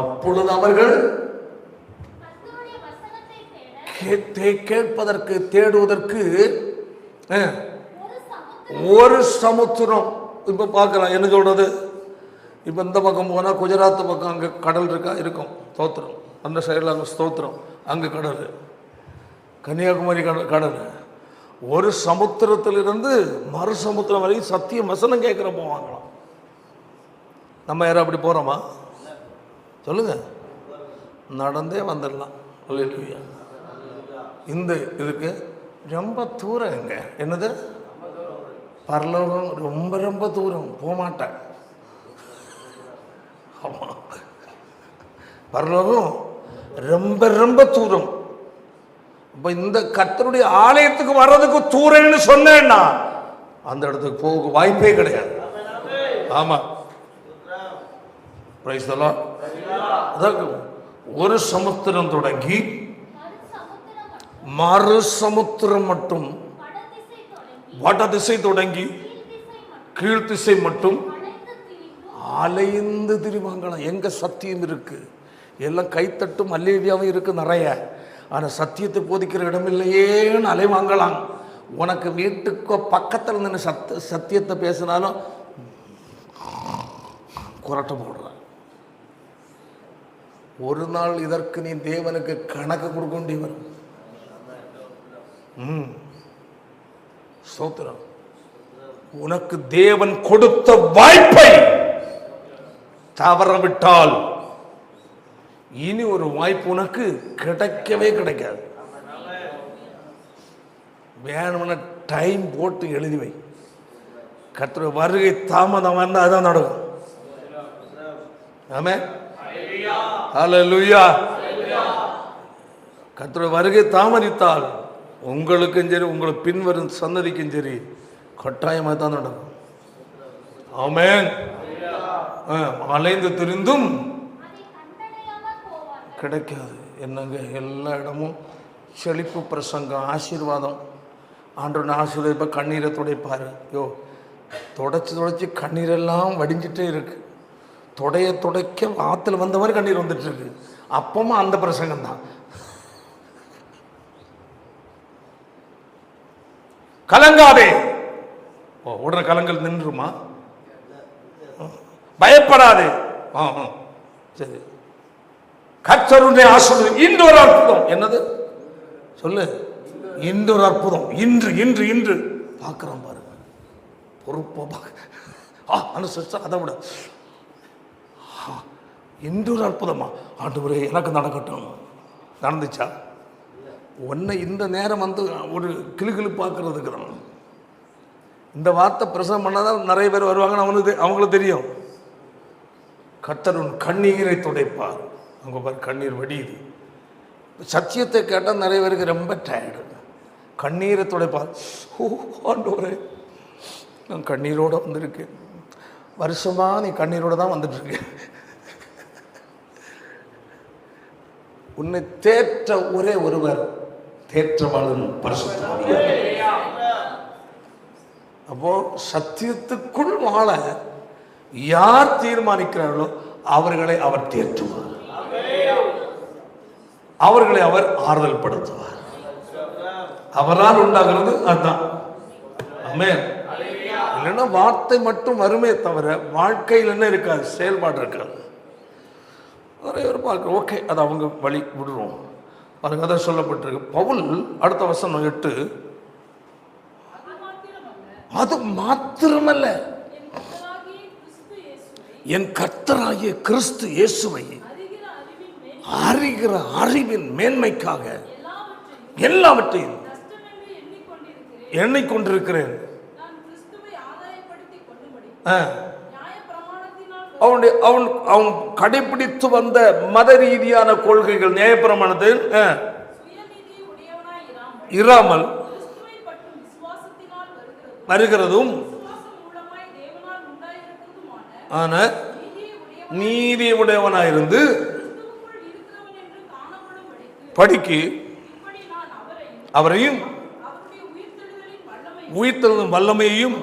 A: அப்பொழுது அவர்கள் கேட்பதற்கு, தேடுவதற்கு ஒரு சமுத்திரம். இப்போ பார்க்கலாம் என்ன சொல்றது. இப்போ இந்த பக்கம் போனால் குஜராத் பக்கம் அங்கே கடல் இருக்கா, இருக்கும், ஸ்தோத்திரம். அந்த சைடில் அங்கே ஸ்தோத்திரம், அங்கே கடல். கன்னியாகுமரி கடல். ஒரு சமுத்திரத்திலிருந்து மறு சமுத்திரம் வரைக்கும் சத்திய வசனம் கேட்குற போவாங்களாம். நம்ம யாரும் அப்படி போகிறோமா சொல்லுங்க? நடந்தே வந்துடலாம். இந்த இதுக்கு ரொம்ப தூரம். எங்க என்னது பரலோகம் ரொம்ப ரொம்ப தூரம், போக மாட்டேன். ஆமாம், பரலோகம் ரொம்ப ரொம்ப தூரம். இப்போ இந்த கர்த்தருடைய ஆலயத்துக்கு வர்றதுக்கு தூரம்னு சொன்னேன்னா அந்த இடத்துக்கு போக வாய்ப்பே கிடையாது. ஆமாம், பிரைஸ் தி லார்ட். அதாவது ஒரு சமுத்திரம் தொடங்கி மறு சமுத்திரம் மட்டும், வட திசை தொடங்கி கீழ்த்திசை மட்டும் அலைந்து திரிவாங்களாம். எங்க சத்தியம் இருக்கு, எல்லாம் கைத்தட்டும் அல்லேலியாவும் இருக்கு நிறைய. ஆனால் சத்தியத்தை போதிக்கிற இடம் இல்லையேன்னு அலைவாங்கலாம். உனக்கு வீட்டுக்கோ பக்கத்தில் நின்று சத்தியத்தை பேசினாலும் குரட்டை போடுற. ஒரு நாள் இதற்கு நீ தேவனுக்கு கணக்கு கொடுக்க வேண்டி வரும். ஸ்தோத்திரம். உனக்கு தேவன் கொடுத்த வாய்ப்பை தவறவிட்டால் இனி ஒரு வாய்ப்பு உனக்கு கிடைக்கவே கிடைக்காது. வேணும்னா டைம் போட்டு எழுதி வை. கர்த்தருடைய வருகை தாமதம் வந்தா அதான் நடக்கும். ஆமென், ஹல்லேலூயா. கர்த்தருடைய வருகை தாமதித்தால் உங்களுக்கும் சரி, உங்களுக்கு பின்வரும் சந்ததிக்கும் சரி, கட்டாயமாக தான் நடக்கும். ஆமென். அலைந்து திரிந்தும் கிடைக்காது. என்னங்க, எல்லா இடமும் செழிப்பு பிரசங்கம், ஆசீர்வாதம். ஆண்டோட ஆசீர்வாதம். இப்போ கண்ணீரை துடைப்பாரு. யோ, தொடச்சி கண்ணீரெல்லாம் வடிஞ்சிட்டே இருக்கு. துடைக்க ஆற்றுல வந்த மாதிரி கண்ணீர் வந்துட்டு இருக்கு. அப்பவும் அந்த பிரசங்கம் தான். கலங்காதே. உடனே கலங்கள் நின்றுமா? பயப்படாதே. சரி, கர்த்தருடைய ஆசீர்வாதம். இன்று ஒரு அற்புதம். என்னது சொல்லு? இன்று ஒரு அற்புதம். இன்று இன்று இன்று பார்க்கிறோம் பாருங்க. பொறுப்பா அனுசரிச்சா அதை விட இன்று ஒரு அற்புதமா? ஆண்டவரே எனக்கு நடக்கட்டும். நடந்துச்சா? உன்னை இந்த நேரம் வந்து ஒரு கிளு பார்க்கறதுக்கு தான் இந்த வார்த்தை பிரசவம் பண்ணாதான் நிறைய பேர் வருவாங்கன்னு அவங்களுக்கு தெரியும். கர்த்தர் உன் கண்ணீரை துடைப்பார். அவங்க பாரு, கண்ணீர் வடியுது. சத்தியத்தை கேட்டால் நிறைய பேருக்கு ரொம்ப டயர்டு. கண்ணீரை துடைப்பார். ஓ ஆண்டவரே, நான் கண்ணீரோடு வந்திருக்கேன். வருஷமாக நீ கண்ணீரோடு தான் வந்துட்டுருக்கேன். உன்னை தேற்ற ஒரே ஒருவர் தேற்றவாளன் பரிசுத்த ஆவியானவர். அப்போ சத்தியத்துக்குள் வாழ யார் தீர்மானிக்கிறார்களோ அவர்களை அவர் தேற்றுவார், அவர்களை அவர் ஆறுதல் படுத்துவார். அவரால் உண்டாகிறது அதுதான். ஆமென். இல்லைன்னா வார்த்தை மட்டும் வருமே தவிர வாழ்க்கையில் என்ன இருக்காது, செயல்பாடு இருக்காது. நிறைய பேர் பார்க்க ஓகே, அது அவங்க வழி விடுறோம். பாருங்க, அதான் சொல்லப்பட்டிருக்கு. பவுல் அடுத்த வசனம் 8, அது மாத்திரமல்ல, என் கர்த்தராகிய கிறிஸ்து இயேசுவை அறிகிற அறிவின் மேன்மைக்காக எல்லாவற்றையும் எண்ணிக்கொண்டிருக்கிறேன். அவன் கடைபிடித்து வந்த மத ரீதியான கொள்கைகள், நியாயப்பிரமாணத்தில் இராமல் வருகிறதும் ஆன நீதி உடையவனாயிருந்து படிக்கு அவரையும் உயிர்த்தெழுதலின் வல்லமையையும்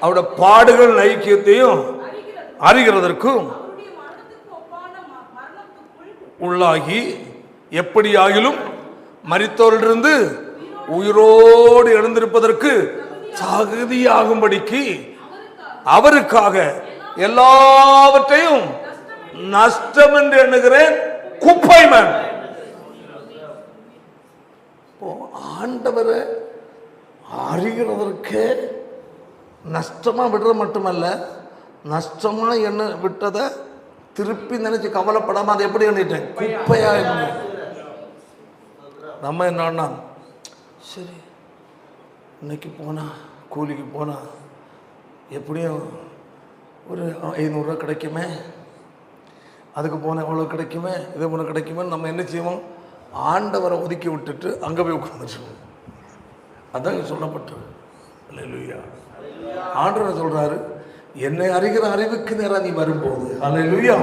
A: அவருடைய பாடுகள் ஐக்கியத்தையும் அறிகிறதற்கும் உள்ளாகி எப்படியாகிலும் மரித்தோரிலிருந்து உயிரோடு எழுந்திருப்பதற்கு தகுதியாகும்படிக்கு அவருக்காக எல்லாவற்றையும் நஷ்டம் என்று எண்ணுகிறேன், குப்பைமன். ஆண்டவரை அறிகிறதற்கு நஷ்டமா விடுறது மட்டுமல்ல, நஷ்டமா என்ன விட்டதை திருப்பி நினைச்சு கவலைப்படாம அதை எப்படி எண்ணிட்டேன், குப்பையா என்ன. நம்ம என்னன்னா, சரி இன்னைக்கு போனா கூலிக்கு போனா எப்படியும் ஒரு 500 ரூபா கிடைக்குமே, அதுக்கு போனால் எவ்வளோ கிடைக்குமே, இது ஒன்று கிடைக்குமே, நம்ம என்ன செய்வோம், ஆண்டவரை ஒதுக்கி விட்டுட்டு அங்கே போய் உட்காந்துருவோம். அதான் சொல்லப்பட்டது. அல்லேலூயா. ஆண்டவர் சொல்றாரு, என்னை அறிகிற அறிவுக்கு நேராக நீ வரும்போது, அல்லேலூயா,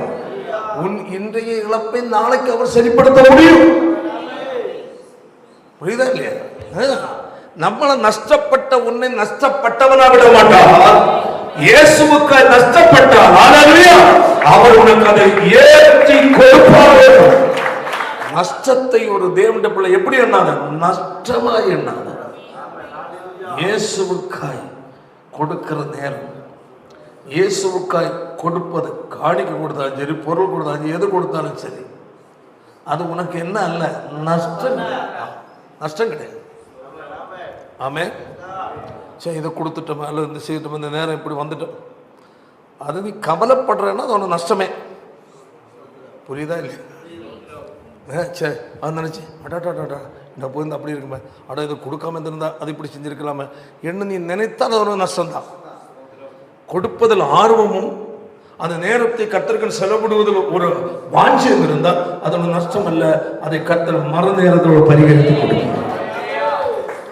A: உன் இன்றைய இழப்பை நாளைக்கு அவர் சரிப்படுத்த முடியும். புரியுதா இல்லையா? நம்மள நஷ்டப்பட்ட உன்னை நஷ்டப்பட்டவனா விட மாட்டார். இயேசுவுக்கு நஷ்டப்பட்டார், அல்லேலூயா, அவர் உனக்கு அதை ஏற்றி கொடுப்பார். நஷ்டத்தை ஒரு தேவனுடைய பிள்ளை எப்படி எண்ணாத, நஷ்டமாய் எண்ணாத. இயேசுவுக்காய் கொடுக்கிற நேரம், இயேசுவுக்காய் கொடுப்பது, காணிக்கை கொடுத்தாலும் சரி, பொருள் கொடுத்தாலும் எது கொடுத்தாலும் சரி, அது உனக்கு என்ன அல்ல, நஷ்டம். நஷ்டம் கிடையாது. ஆமே. சரி, இதை கொடுத்துட்டோம் அல்லது இந்த செய்யட்டும், இந்த நேரம் இப்படி வந்துட்டோம், அது நீ கவலைப்படுறேன்னா அது ஒன்று நஷ்டமே. புரியுதா இல்லையா? சரி, அது நினச்சி அடாடாடா இந்த போய் அப்படி இருக்குமே, அடா இதை கொடுக்காம இருந்திருந்தா அது இப்படி செஞ்சுருக்கலாமே என்ன நீ நினைத்தால் அது ஒரு நஷ்டம்தான். கொடுப்பதில் ஆர்வமும் அந்த நேரத்தை கர்த்தருக்கு செலவிடுவதில் ஒரு வாஞ்சியம் இருந்தால் அது ஒரு நஷ்டம் அல்ல. அதை கர்த்தர் மர நேரத்தோடு பரிகரித்து கொடுக்கிறார்.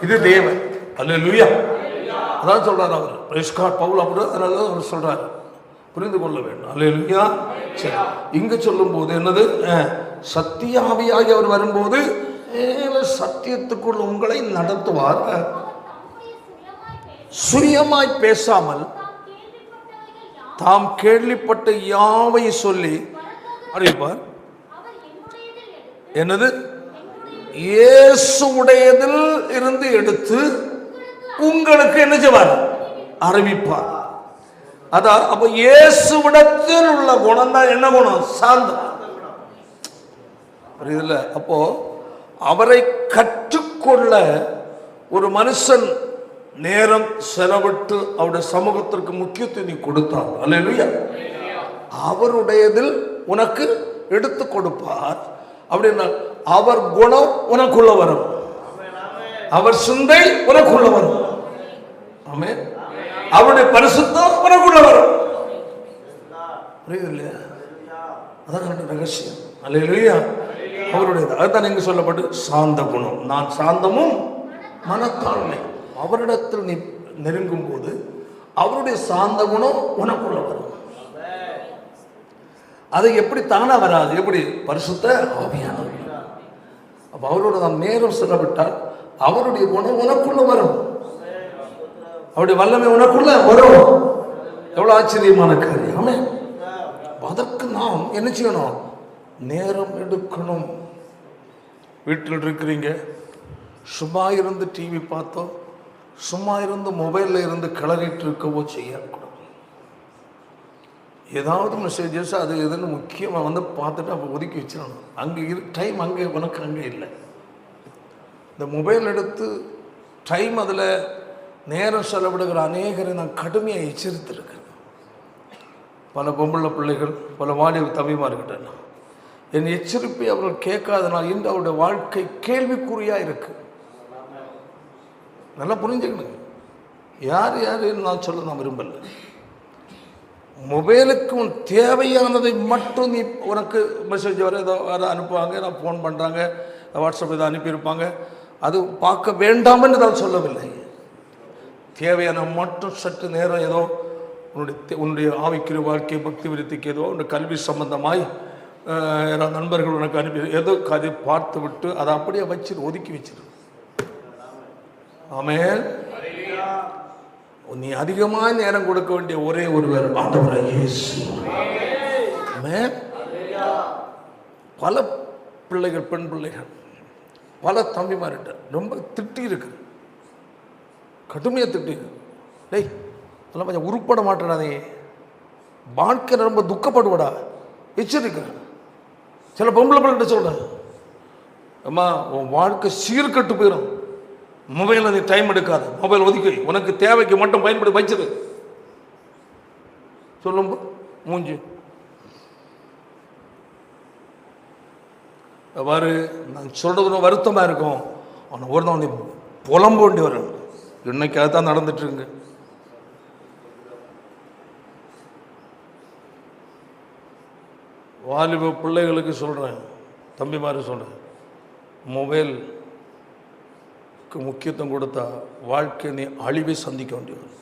A: இது தேவன். அல்லேலூயா. அதான் சொல்றாரு அவர், பிரைஸ் காட், பவுல் அப்படி அதனால அவர் சொல்றாரு, புரிந்து கொள்ள வேண்டும். அல்லேலூயா. சரி, இங்க சொல்லும் போது என்னது, சத்தியாவியாகி அவர் வரும்போது சத்தியத்துக்குள் உங்களை நடத்துவார். சுயமாய் பேசாமல் தாம் கேள்விப்பட்ட யாவை சொல்லி அறிவிப்பார். என்னது, இயேசுவுடையதில் இருந்து எடுத்து உங்களுக்கு என்ன செய்வார், அறிவிப்பார். அதான் அப்ப இயேசுவிடத்தில் உள்ள குணம் தான் என்ன குணம், சாந்தம். புரியுதுல்ல? அப்போ அவரை கற்றுக்கொள்ள ஒரு மனுஷன் நேரம் செலவிட்டு அவருடைய சமூகத்திற்கு முக்கியத்துவம் நீ கொடுத்தார், அல்லேலூயா, அவருடையதில் உனக்கு எடுத்து கொடுப்பார். அப்படின்னா அவர் குணம் உனக்குள்ள வரும், அவர் சிந்தை உனக்குள்ள வரும். ஆமென். அவருடைய பரிசுத்தம் உனக்குள்ள வரும். புரியுது இல்லையா? அதான் ரகசியம். அல்லேலூயா. அவருடையது. அதுதான் இங்கு சொல்லப்பட்டு சாந்த குணம். நான் சாந்தமும் மனத்தாழ்மை. அவரிடத்தில் நீ நெருங்கும் போது அவருடைய சாந்த குணம் உனக்குள்ள வரும். அது எப்படி தானா வராது, எப்படி, பரிசுத்த ஆவியானவர். அப்ப அவரோட நாம் நேரம் செலவிட்டால் அவருடைய குணம் உனக்குள்ள வரும், அவருடைய வல்லமை உனக்குள்ள வரும். எவ்வளவு ஆச்சரியமான காரியம். அதற்கு நாம் என்ன செய்யணும், நேரம் எடுக்கணும். வீட்டில் இருக்கிறீங்க, சும்மா இருந்து டிவி பார்த்தோ, சும்மா இருந்து மொபைலில் இருந்து கிளறிட்டு இருக்கவோ செய்யக்கூடாது. ஏதாவது மெசேஜஸ் அது எதுன்னு முக்கியமாக வந்து பார்த்துட்டு அப்போ ஒதுக்கி வச்சிடணும். அங்கே டைம் அங்கே உனக்கு அங்கே இல்லை. இந்த மொபைல் எடுத்து டைம் அதில் நேரம் செலவிடுகிற அநேகரை நான் கடுமையாக எச்சரித்திருக்கிறேன். பல பொம்பளை பிள்ளைகள், பல வாலிப தம்பிமார்கிட்ட என் எச்சரிப்பை அவர்கள் கேட்காதனால் இன்று அவருடைய வாழ்க்கை கேள்விக்குறியாக இருக்கு. நல்லா புரிஞ்சுக்கணுங்க. யார் யாருன்னு நான் சொல்ல நான் விரும்பல. மொபைலுக்கு உன் தேவையானதை மட்டும் நீ, உனக்கு மெசேஜ் வர ஏதோ வர அனுப்புவாங்க, நான் ஃபோன் பண்ணுறாங்க, வாட்ஸ்அப் இதை அனுப்பியிருப்பாங்க, அது பார்க்க வேண்டாம்னு நான் சொல்லவில்லை. தேவையான மட்டும் சற்று நேரம் ஏதோ உன்னுடைய ஆவிக்குரிய வாழ்க்கை, பக்தி விருத்திக்கு ஏதோ உன்னுடைய கல்வி சம்பந்தமாய் யாராவது நண்பர்கள் உனக்கு அனுப்பி ஏதோ அதை பார்த்து விட்டு அதை அப்படியே வச்சு ஒதுக்கி வச்சிரு. ஆமென். நீ அதிகமாக நேரம் கொடுக்க வேண்டிய ஒரே ஒருவர் ஆண்டவராகிய இயேசு. ஆமென். பல பிள்ளைகள், பெண் பிள்ளைகள் பல தம்பிமார்கிட்ட ரொம்ப திட்டி இருக்கு, கடுமையாக திட்டி இருக்கு. டேய் அதெல்லாம் கொஞ்சம் உருப்பட மாட்டேடாதே, வாழ்க்கை ரொம்ப துக்கப்படுவடா, எச்சரிக்கிறேன். சில பொம்பளை பிள்ளைகிட்ட சொல்கிறேன், அம்மா உன் வாழ்க்கை சீர்கட்டு போயிடும், மொபைலில் நீ டைம் எடுக்காது, மொபைல் ஒதுக்கி உனக்கு தேவைக்கு மட்டும் பயன்படுத்தி வச்சிரு. சொல்லும் மூஞ்சி அவ்வாறு நான் சொல்கிறது வருத்தமாக இருக்கும். ஆனால் ஒரு நாள் நீ புலம்ப வேண்டி வரும். இன்னைக்கு அதுதான் நடந்துட்டுருங்க. வாலிப பிள்ளைகளுக்கு சொல்கிறேன், தம்பிமாரு சொல்கிறேன், மொபைலுக்கு முக்கியத்துவம் கொடுத்தா வாழ்க்கை நீ அழிவை சந்திக்க வேண்டி வரும்,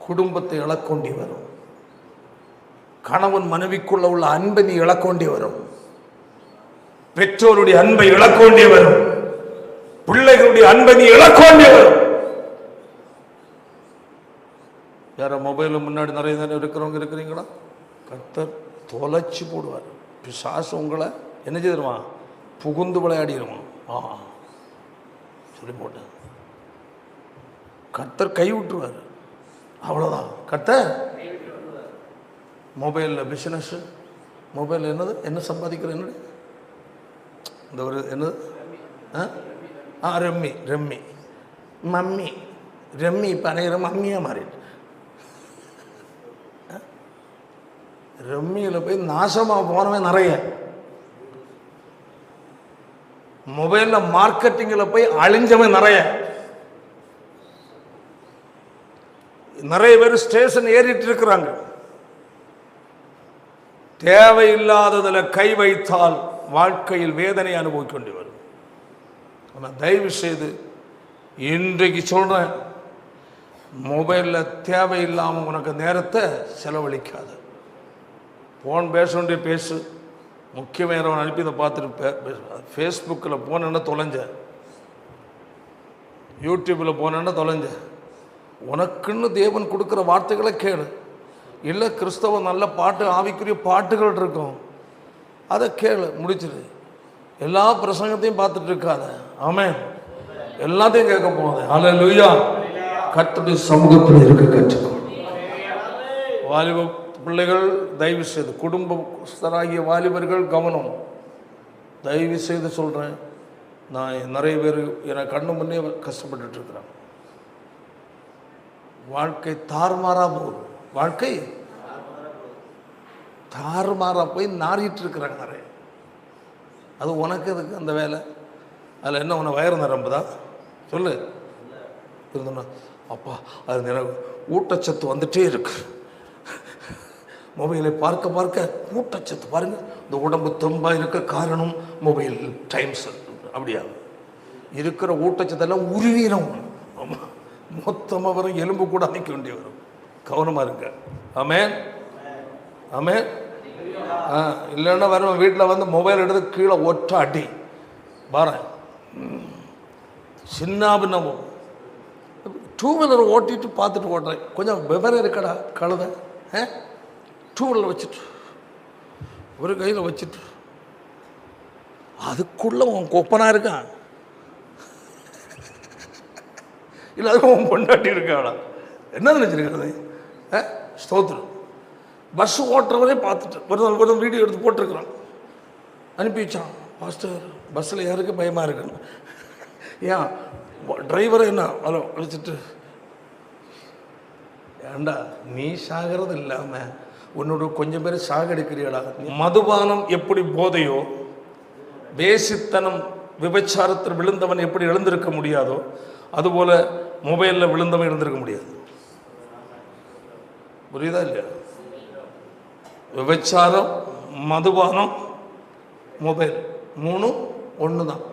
A: குடும்பத்தை இழக்க வேண்டி வரும், கணவன் மனைவிக்குள்ள உள்ள அன்பை நீ இழக்க வேண்டி வரும், பெற்றோருடைய அன்பை இழக்க வேண்டி வரும், பிள்ளைகளுடைய அன்பை நீ இழக்க வேண்டி வரும். யார மொபைலில் முன்னாடி நிறைய நேரம் இருக்கிறவங்க இருக்கிறீங்களா? கர்த்தர் தொலைச்சி போடுவார். பிசாசு உங்களை என்ன செய்திருவான்? புகுந்து விளையாடிடுவான். சொல்லி போட்டேன், கர்த்தர் கை விட்டுருவார். அவ்வளோதான், கர்த்தர் மொபைலில் பிஸ்னஸ், மொபைலில் என்னது என்ன சம்பாதிக்கிற என்னது இந்த ஒரு என்னது ரம்மி ரம்மி மம்மி ரம்மி இப்போ அனைவரும் மம்மியாக மாறிட்டு ரம்மியில் போய் நாசமாக போனவன் நிறைய, மொபைலில் மார்க்கெட்டிங்கில் போய் அழிஞ்சவன் நிறைய. நிறைய பேர் ஸ்டேஷன் ஏறிட்டு இருக்கிறாங்க. தேவையில்லாததில் கை வைத்தால் வாழ்க்கையில் வேதனை அனுபவிக்க வேண்டி வரும். ஆனால் தயவு செய்து இன்றைக்கு சொல்கிறேன், மொபைலில் தேவையில்லாமல் உனக்கு நேரத்தை செலவழிக்காது. ஃபோன் பேச வேண்டிய பேசு, முக்கியமாக அனுப்பி இதை பார்த்துட்டு ஃபேஸ்புக்கில் போனேன்னா தொலைஞ்ச, யூடியூப்பில் போனேன்னா தொலைஞ்ச. உனக்குன்னு தேவன் கொடுக்குற வார்த்தைகளை கேளு. இல்லை கிறிஸ்தவ நல்ல பாட்டு, ஆவிக்குரிய பாட்டுகள் இருக்கும், அதை கேளு, முடிச்சிடு. எல்லா பிரசங்கத்தையும் பார்த்துட்டு இருக்காத. ஆமென். எல்லாத்தையும் கேட்க போகாத. ஹல்லேலூயா. கர்த்தருடைய சமூகத்தில் இருக்க கற்றுக்கோ. வாலிப பிள்ளைகள் தயவு செய்து, குடும்பஸ்தராகிய வாலிபர்கள் கவனம். தயவு செய்து சொல்கிறேன், நான் நிறைய பேர் என கண்ணு முன்னே கஷ்டப்பட்டு இருக்கிறாங்க. வாழ்க்கை தாறுமாறாக போகுது, வாழ்க்கை தாறுமாறாக போய் நாறிட்டு இருக்கிறாங்க நிறைய. அது உனக்கு அதுக்கு அந்த வேலை, அதில் என்ன உன வயிறு நிரம்புதா சொல்லு இருந்தோன்னா? அப்பா அது நிரம்பு, ஊட்டச்சத்து வந்துட்டே இருக்கு. மொபைலை பார்க்க பார்க்க ஊட்டச்சத்து பாருங்கள், இந்த உடம்பு தெம்பாக இருக்க காரணம் மொபைல் டைம்ஸ். அப்படியா? இருக்கிற ஊட்டச்சத்தெல்லாம் உருவீனம், மொத்தமாக வரும், எலும்பு கூட அமைக்க வேண்டிய வரும். கவனமாக இருக்க. ஆமென், ஆமென். இல்லைன்னா வரும், வீட்டில் வந்து மொபைல் எடுத்து கீழே ஒற்ற அடி வரேன், சின்ன பின்னமும். டூ வீலர் ஓட்டிட்டு பார்த்துட்டு ஓட்டுறேன், கொஞ்சம் விவரம் இருக்கடா கழுத. டூ வீலர் வச்சுட்டு ஒரு கையில் வச்சுட்டு அதுக்குள்ளே உன் கொப்பனாக இருக்கான், இல்லை அதுக்கு உன் பொண்டாட்டி இருக்காளா? என்ன நினச்சிருக்கிறது? ஸ்தோத்திரம். பஸ் ஓட்டுறவரே பார்த்துட்டு ஒரு வீடியோ எடுத்து போட்டிருக்கிறான், அனுப்பி வச்சான். பாஸ்டர் பஸ்ஸில் யாருக்கு பயமாக இருக்குன்னு. ஏன் டிரைவரை என்ன அவ்வளோ அழைச்சிட்டு, ஏண்டா நீ சாகிறது இல்லாமல் உன்னோட கொஞ்சம் பேர் சாகடிக்கிறியடா. மதுபானம் எப்படி போதையோ, வேசித்தனம் விபச்சாரத்தில் விழுந்தவன் எப்படி எழுந்திருக்க முடியாதோ, அதுபோல் மொபைலில் விழுந்தவன் எழுந்திருக்க முடியாது. புரியுதா இல்லையா? விபச்சாரம், மதுபானம், மொபைல் மூணும் ஒன்று தான்.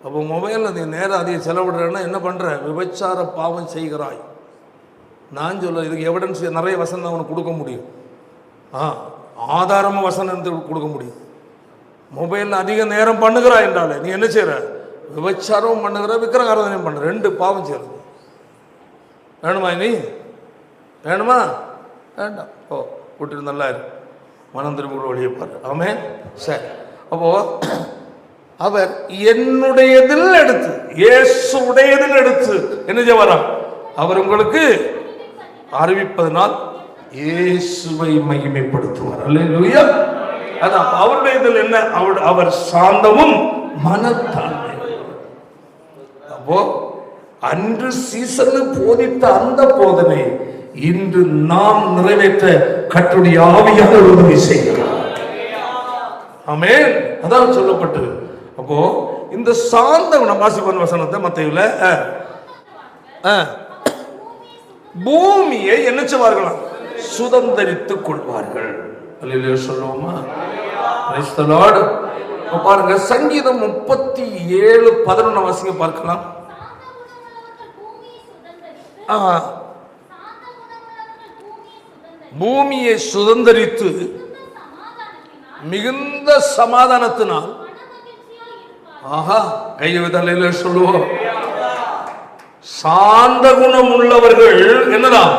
A: அப்போ மொபைலில் நீ நேரம் அதிகம் செலவிடுறேன்னா என்ன பண்ணுற? விபச்சார பாவம் செய்கிறாய். நான் சொல்ல, இதுக்கு எவிடன்ஸ் நிறைய வசனம் அவனுக்கு கொடுக்க முடியும். ஆதாரமாக வசனம் கொடுக்க முடியும். மொபைலில் அதிக நேரம் பண்ணுகிறாய் என்றாலே நீ என்ன செய்கிற? விபச்சாரமும் பண்ணுகிற, விக்கிரகாராதனையும் பண்ணுற, ரெண்டு பாவம் செய்கிறது. வேணுமா? நீ வேணுமா? வேண்டாம். ஓ விட்டுட்டு நல்லா இருக்கு, மனம் திரும்ப வழியை பாரு. ஆமென். சரி, அப்போது அவர் என்னுடையதில் எடுத்து, இயேசுடையதில் எடுத்து என்ன செய்வாராம்? அவர் உங்களுக்கு அறிவிப்பதனால் இயேசுவை மகிமைப்படுத்துவார். அல்லேலூயா. அதான் அவருடையதில் என்ன? அவர் சாந்தமும் மனத்தாழ்மை. அப்போ அன்று சீசன் போதித்த அந்த போதனை இன்று நாம் நிறைவேற்ற கர்த்தருடைய ஆவியானவர் உதவி செய்கிறார். ஆமென். அதான் சொல்லப்பட்டது. அப்போ இந்த சாந்த குணம், வாசிப்போம் வசனத்தை மத்தேயுல, பூமியை என்ன செய்வார்களாம்? சுதந்தரித்துக் கொள்வார்கள். அல்லேலூயா சொல்லுவோமா? Price the Lord. பாருங்க, சங்கீதம் 37:11 வாசிங்க பார்க்கலாம். பூமியை சுதந்தரித்து மிகுந்த சமாதானத்தினால், ஆஹா, கையெழுத்தலையில சொல்லுவோம், சாந்த குணம் உள்ளவர்கள் என்னதான்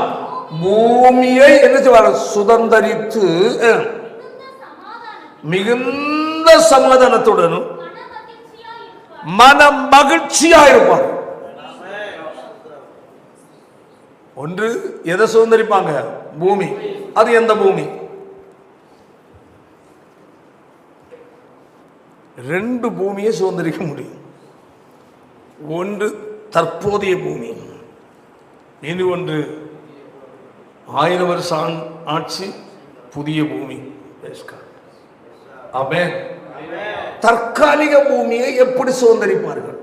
A: பூமியை என்ன செய்வார்கள்? சுதந்தரித்து மிகுந்த சமாதானத்துடனும் மன மகிழ்ச்சியா இருப்பார். ஒன்று எதை சுதந்தரிப்பாங்க? பூமி. அது எந்த பூமி? ரெண்டு பூமியை சுதந்தரிக்க முடியும். ஒன்று தற்போதைய பூமி, இனி ஒன்று 1000 வருஷம் ஆட்சி, புதிய பூமி. ஆமென். தற்காலிக பூமியை எப்படி சுதந்தரிப்பார்கள்?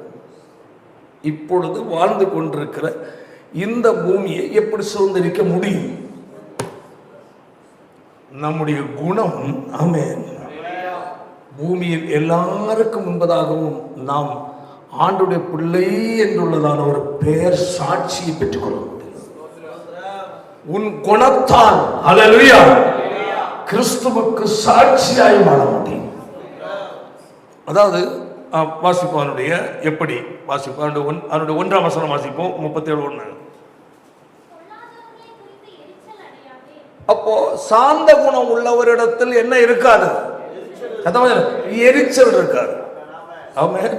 A: இப்பொழுது வாழ்ந்து கொண்டிருக்கிற இந்த பூமியை எப்படி சுதந்தரிக்க முடியும்? நம்முடைய குணம். ஆமென். பூமியில் எல்லாருக்கும் முன்பதாகவும் நாம் ஆண்டுடைய பிள்ளை என்றுள்ளதான ஒரு பெயர் சாட்சியை பெற்றுக் கொள்ள முடியும். உன் குணத்தால் அல்லேலூயா கிறிஸ்துவுக்கு சாட்சியாய் வாழ முடியும். அதாவது வாசிப்பவனுடைய எப்படி வாசிப்போம்? அவனுடைய 1ஆம் வசனம் வாசிப்போம். 37:1. அப்போ சாந்த குணம் உள்ளவரிடத்தில் என்ன இருக்காது? எரிச்சல் இருக்காது. ஆமென்.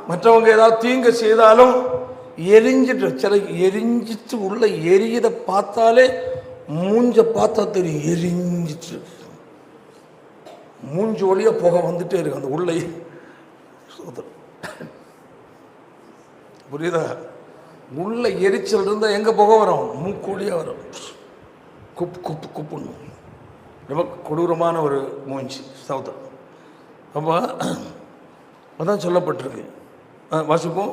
A: மற்றவங்க ஏதாவது தீங்கு செய்தாலும் எரிஞ்சிட்டு, சில எரிஞ்சிட்டு உள்ள எரியதை பார்த்தாலே மூஞ்ச பார்த்தா தெரியும், எரிஞ்சிட்டு மூஞ்சி ஒளியா புகை வந்துட்டே இருக்கு அந்த உள்ளே. புரியுதா? உள்ள எரிச்சல் இருந்தால் எங்க புகை வரும்? மூக்கொழியா வரும். குப்பு குப்பு குப்புன்னு ரொம்ப கொடூரமான ஒரு மூஞ்சி சவுத்தம். அப்போ அதான் சொல்லப்பட்டிருக்கு. வாசிப்போம்.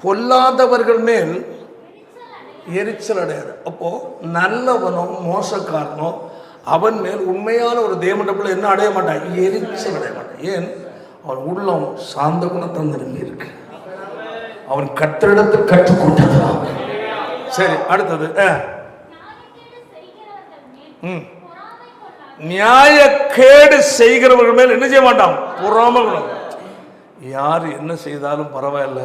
A: பொல்லாதவர்கள் மேல் எரிச்சல் அடையாது. அப்போ நல்லவனோ மோசக்காரனோ அவன் மேல் உண்மையான ஒரு தேவனப்புல என்ன அடைய மாட்டான்? எரிச்சல் அடைய மாட்டான். ஏன்? அவன் உள்ளம் சாந்த குணத்தந்திரங்க இருக்கு. அவன் கர்த்தரிடத்தில் கற்றுக்கொண்டதான். சரி, அடுத்தது நியாயக்கேடு செய்கிறவர்கள் மேல் என்ன செய்ய மாட்டான்? பொறாமை குணம். யார் என்ன செய்தாலும் பரவாயில்ல,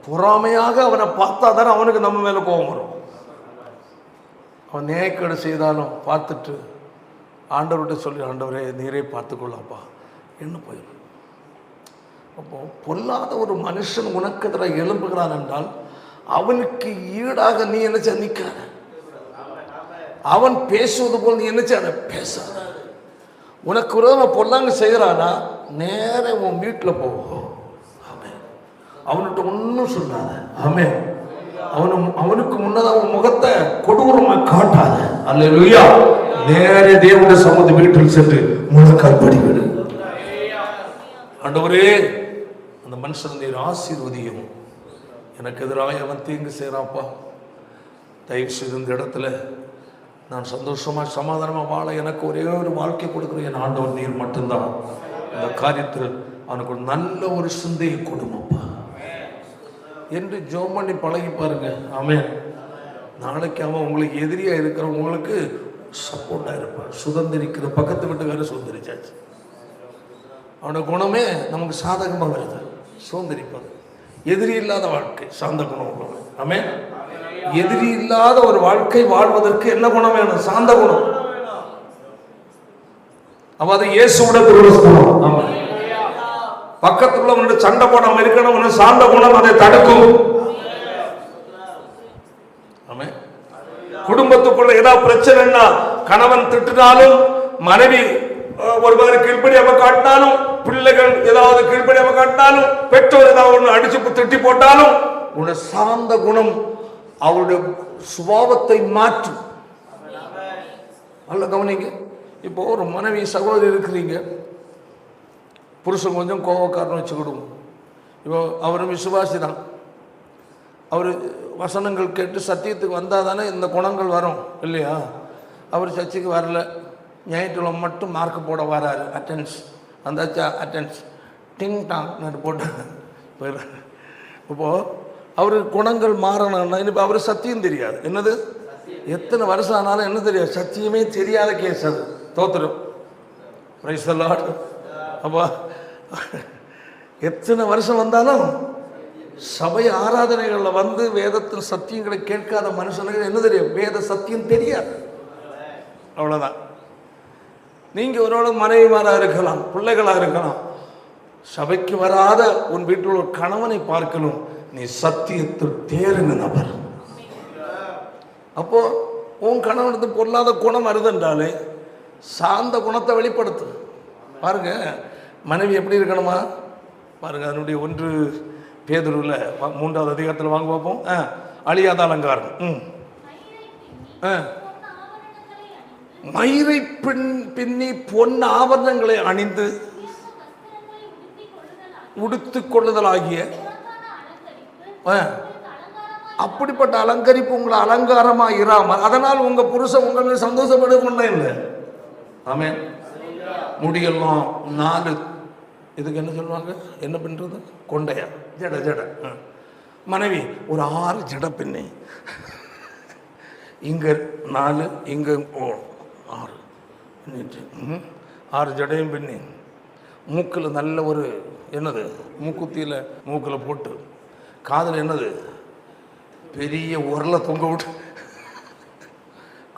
A: பொறாமையாக அவனை பார்த்தா தானே அவனுக்கு நம்ம மேல கோபம் வரும். அவன் நியாயக்கேடு செய்தாலும் பார்த்துட்டு ஆண்டவர்கிட்ட சொல்லி, ஆண்டவரே நீரே பார்த்துக்கொள்ளப்பா என்ன போயிடும். அப்போ பொல்லாத ஒரு மனுஷன் உனக்கு எதிராக எழும்புகிறான் என்றால் அவனுக்கு ஈடாக நீ என்ன செய்ய நிற்காத. அவன் பேசுவது போல் நீ என்ன செய்ய பேசாத. உனக்கு ஒரு பொல்லாங்க செய்கிறானா நேர உன் வீட்டில் போவோம். அவன்கிட்ட ஒன்றும் சொல்லாத. ஆமென். அவனுக்கு முன்னதாக அவன் முகத்தை கொடூரமா காட்டாத. அல்லேலூயா. நேர தேவனுடைய சமூக வீட்டில் சென்று முழக்கால் படிவிடு. ஆண்டவரே அந்த மனுஷன் நீர் ஆசீர்வதியும், எனக்கு எதிராக அவன் தீங்கு செய்கிறான்ப்பா, தயவு செய்து இந்த இடத்துல நான் சந்தோஷமா சமாதானமா வாழ எனக்கு ஒரே ஒரு வாழ்க்கை கொடுக்குறேன் என் ஆண்டவன் நீர் மட்டும்தான். இந்த காரியத்தில் அவனுக்கு ஒரு நல்ல ஒரு சிந்தையை கொடுமப்பா என்று ஜெபம் பண்ணி பழகி பாருங்க. ஆமென். நாளைக்கு அவன் உங்களுக்கு எதிரியா இருக்கிற உங்களுக்கு சப்போர்ட்டா இருப்பான். சுதந்திரிக்கிற பக்கத்து வீட்டுக்காரர் சுதந்திரிச்சாச்சு. அவனோட குணமே நமக்கு சாதகமாக வருது. சுதந்திரிப்பது எதிரி இல்லாத வாழ்க்கை சாந்த குணம் உள்ளவன். ஆமென். எதிரி இல்லாத ஒரு வாழ்க்கை வாழ்வதற்கு என்ன குணம் வேணும்? சாந்த குணம். அப்ப அது இயேசுவோட குணம். பக்கத்துல வந்து சண்டை போடாம இருக்கணும். சாந்த குணம் அதை தடுக்கும். குடும்பத்துக்குள்ள ஏதாவது பிரச்சனைன்னா, கணவன் திட்டினாலும், மனைவி ஒருவர் கீழ்ப்படியாம காட்டினாலும், பிள்ளைகள் ஏதாவது கீழ்ப்படியாம காட்டினாலும், பெற்றோர் ஏதாவது ஒன்று அடிச்சு திட்டி போட்டாலும், உன்னுடைய சாந்த குணம் அவருடைய சுபாவத்தை மாற்றும். நல்ல கவனிங்க. இப்போ ஒரு மனைவி சகோதரி இருக்கிறீங்க, புருஷன் கொஞ்சம் கோபக்காரன் வச்சுக்கிடுவோம். இப்போ அவரும் விசுவாசி தான். அவர் வசனங்கள் கேட்டு சத்தியத்துக்கு வந்தால் தானே இந்த குணங்கள் வரும் இல்லையா? அவர் சர்ச்சைக்கு வரல, ஞாயிற்றுக்கிழமை மட்டும் மார்க் போட வராரு. அட்டென்ஸ் வந்தாச்சா, அட்டென்ஸ் டிங் டாங் போட்டு போயிடுறாரு. இப்போது அவருக்கு குணங்கள் மாறணும்னா, இப்போ அவருக்கு சத்தியம் தெரியாது. என்னது, எத்தனை வருஷம் ஆனாலும் என்ன தெரியாது, சத்தியமே தெரியாத கேஸ் அது. தோத்துரும். Praise the Lord. அப்போ எத்தனை வருஷம் வந்தாலும் சபை ஆராதனைகளில் வந்து வேதத்தின் சத்தியங்களை கேட்காத மனுஷனுக்கு என்ன தெரியும், வேத சத்தியம் தெரியாது. அவ்வளோதான். நீங்கள் ஒருவேளை மனைவிமாராக இருக்கலாம், பிள்ளைகளாக இருக்கலாம், சபைக்கு வராத உன் வீட்டில் ஒரு கணவனை பார்க்கணும், நீ சத்தியத்தில் தேறின நபர். அப்போ உன் கணவனுக்கு பொருளாத குணம் வருதுன்றாலே சார்ந்த குணத்தை வெளிப்படுத்து. பாருங்க, மனைவி எப்படி இருக்கணுமா பாருங்க. அதனுடைய 1 பேதுருவில் 3வது அதிகாரத்தில் வாங்க பார்ப்போம். அழியாத அலங்காரம். மயிரை பின்னி பொன் ஆபரணங்களை அணிந்து உடுத்து கொள்ளுதலாகிய அப்படிப்பட்ட அலங்கரிப்பு உங்களை அலங்காரமா இராமல், அதனால் உங்க புருஷன் உங்களை சந்தோஷப்பட கொண்டே இல்லை. ஆமென். முடியெல்லாம் 4 இதுக்கு என்ன சொல்லுவாங்க, என்ன பண்றது, கொண்டையா, ஜட ஜட. மனைவி ஒரு 6 ஜட பின்னி, இங்க 4 இங்க 6 6 ஜடையும் பின்னி, மூக்கில் நல்ல ஒரு என்னது மூக்குத்தியில் மூக்கில் போட்டு, காதில் என்னது பெரிய உரலை தொங்க விட்டு,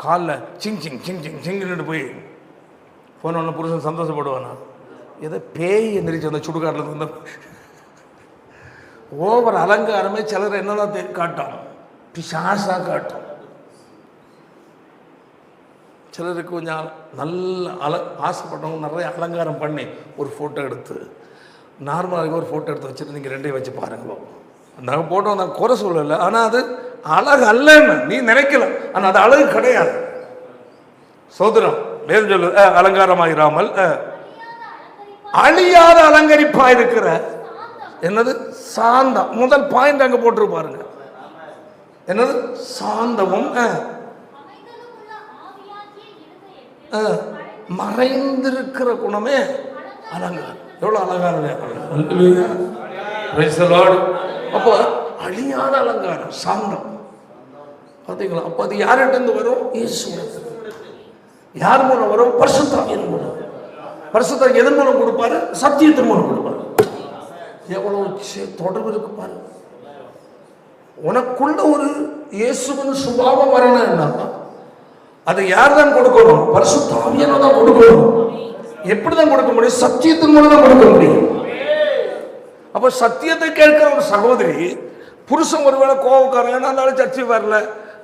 A: காலில் சிங் சிங் சிங் சிங் சிங்கின்னு போய் போன ஒன்று புருஷன் சந்தோஷப்படுவானா? ஏதோ பேய் எந்திரிச்சு அந்த சுடுகாட்டில் இருந்து ஓவர் அலங்காரமே சிலர் என்னதான் காட்டும், பிசாசா காட்டும். சிலருக்கு கொஞ்சம் நல்ல ஆசைப்பட்டவங்க நிறைய அலங்காரம் பண்ணி ஒரு ஃபோட்டோ எடுத்து, நார்மலாக ஒரு ஃபோட்டோ எடுத்து வச்சுட்டு நீங்கள் 2ஐயும் வச்சு பாருங்க. நாங்கள் போட்டோம், நான் குறை சொல்லலை, ஆனால் அது அழகு அல்லன்னு நீ நினைக்கல, ஆனால் அது அழகு கிடையாது. சோதரம் வேறு சொல்லு, அலங்காரமாயிராமல் அழியாத அலங்கரிப்பா இருக்கிற என்னது சாந்தம். முதல் பாயிண்ட் அங்கே போட்டு பாருங்க, என்னது சாந்தமும் மறைந்திருக்கிற குணமே அலங்காரம். எவ்வளோ அலங்காரம். அப்போ அழியாத அலங்காரம் சாந்தம் பார்த்தீங்களா? அப்போ அது யார்கிட்ட வரும்? இயேசு. யார் மூலம் வரும்? பரிசுத்தாவியின் மூலம். பரிசுத்தாவி எதன் மூலம் கொடுப்பாரு? சத்தியத்தின் மூலம் கொடுப்பாரு. எவ்வளவு தொடர்பு இருக்கு பாரு. உனக்குள்ள ஒரு இயேசுவின் சுபாவம் வரணும்னா அதை யார் தான் கொடுக்கணும்? பரிசுத்தாவியான தான் கொடுக்கணும். எப்படிதான் கொடுக்க முடியும்? சத்தியத்தின் மூலம் தான் கொடுக்க முடியும். அப்போ சத்தியத்தை கேட்கிற ஒரு சகோதரி, புருஷன் ஒருவேளை கோபக்காரங்க, அதனால சர்ச்சை வரல,